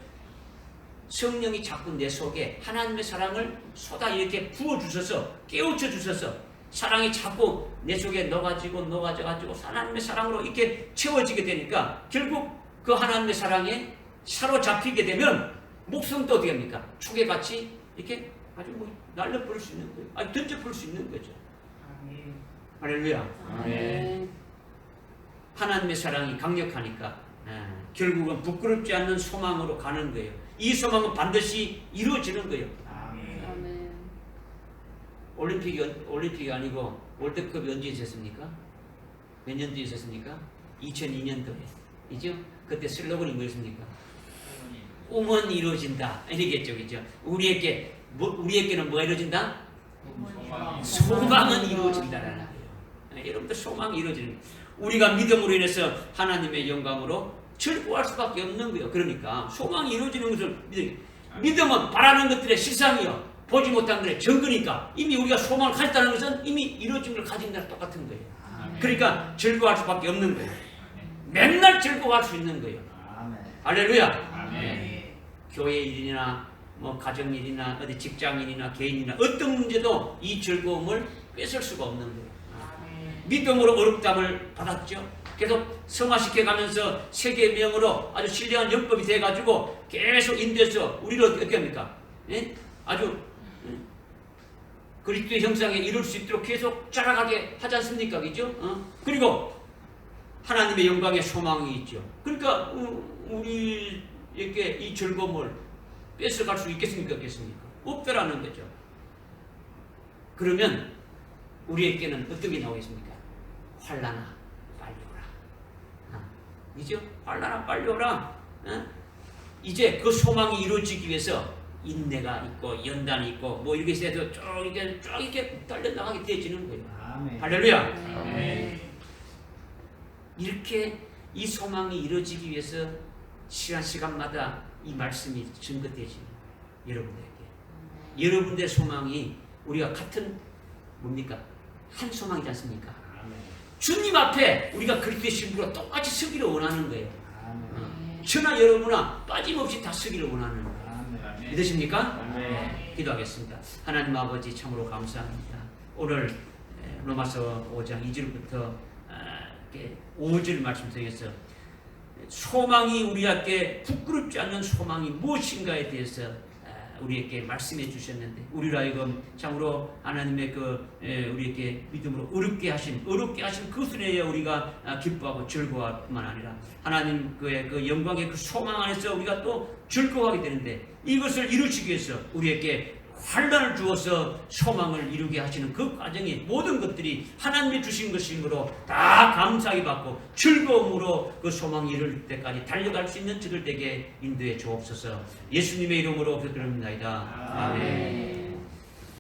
성령이 자꾸 내 속에 하나님의 사랑을 쏟아 이렇게 부어주셔서 깨우쳐 주셔서 사랑이 자꾸 내 속에 녹아지고 하나님의 사랑으로 이렇게 채워지게 되니까 결국 그 하나님의 사랑에 사로잡히게 되면 목숨도 어떻게 합니까? 축에같이 이렇게 아주 날려버릴 수 있는 거예요. 아주 던져버릴 수 있는 거죠. 할렐루야. 하나님의 사랑이 강력하니까 결국은 부끄럽지 않는 소망으로 가는 거예요. 이 소망은 반드시 이루어지는 거예요. 올림픽이 아니고 월드컵이 언제 있었습니까? 몇 년도에 있었습니까? 2002년도에. 이죠? 그때 슬로건이 뭐였습니까? 꿈은 이루어진다. 이러겠죠. 그죠? 우리에게는 뭐가 이루어진다? 소망은 이루어진다라는 거예요. 여러분들 소망이 이루어지는 거예요. 우리가 믿음으로 인해서 하나님의 영광으로 즐거워할 수밖에 없는 거예요. 그러니까 소망이 이루어지는 것을 믿음은 바라는 것들의 실상이요. 보지 못한 것의 증거니까 이미 우리가 소망을 가졌다는 것은 이미 이루어진 걸 가진 거랑 똑같은 거예요. 그러니까 즐거워할 수밖에 없는 거예요. 맨날 즐거워할 수 있는 거예요. 할렐루야. 교회 일이나 가정 일이나 어디 직장인이나 개인이나 어떤 문제도 이 즐거움을 뺏을 수가 없는 거예요. 믿음으로 어렵담을 받았죠. 계속 성화시켜가면서 세계명으로 아주 신령한 영법이 돼가지고 계속 인도해서 우리를 어떻게 합니까? 아주 그리스도의 형상에 이룰 수 있도록 계속 자라가게 하지 않습니까? 그죠? 그리고 하나님의 영광의 소망이 있죠. 그러니까 우리에게 이 즐거움을 뺏어갈 수 있겠습니까? 없겠습니까? 없더라는 거죠. 그러면 우리에게는 어떤 게 나오겠습니까? 환난아 빨리 오라. 그죠? 환난아 빨리 오라. 이제 그 소망이 이루어지기 위해서 인내가 있고 연단이 있고 뭐 이렇게 해서 쭉 이렇게 달려나가게 되어지는 거예요. 아멘. 할렐루야. 네. 이렇게 이 소망이 이루어지기 위해서 시간마다 이 말씀이 증거되어지는 여러분들에게. 여러분들의 소망이 우리가 같은 뭡니까? 한 소망이지 않습니까? 아멘. 주님 앞에 우리가 그리스도의 신부로 똑같이 서기를 원하는 거예요. 아멘. 저나 여러분아 빠짐없이 다 서기를 원하는 거예요. 아멘. 믿으십니까? 아멘. 기도하겠습니다. 하나님 아버지 참으로 감사합니다. 오늘 로마서 5장 2절부터 5절 말씀 통해서 소망이 우리에게 부끄럽지 않는 소망이 무엇인가에 대해서 우리에게 말씀해 주셨는데 우리로 하여금 참으로 하나님의 우리에게 믿음으로 어렵게 하신 그것을 위해 우리가 기뻐하고 즐거워할 뿐만 아니라 하나님 그 영광의 그 소망 안에서 우리가 또 즐거워하게 되는데 이것을 이루시기 위해서 우리에게 환난을 주어서 소망을 이루게 하시는 그 과정에 모든 것들이 하나님이 주신 것이므로 다 감사히 받고 즐거움으로 그 소망이 이룰 때까지 달려갈 수 있는 저들 되게 인도해 주옵소서. 예수님의 이름으로 기도합니다. 아멘.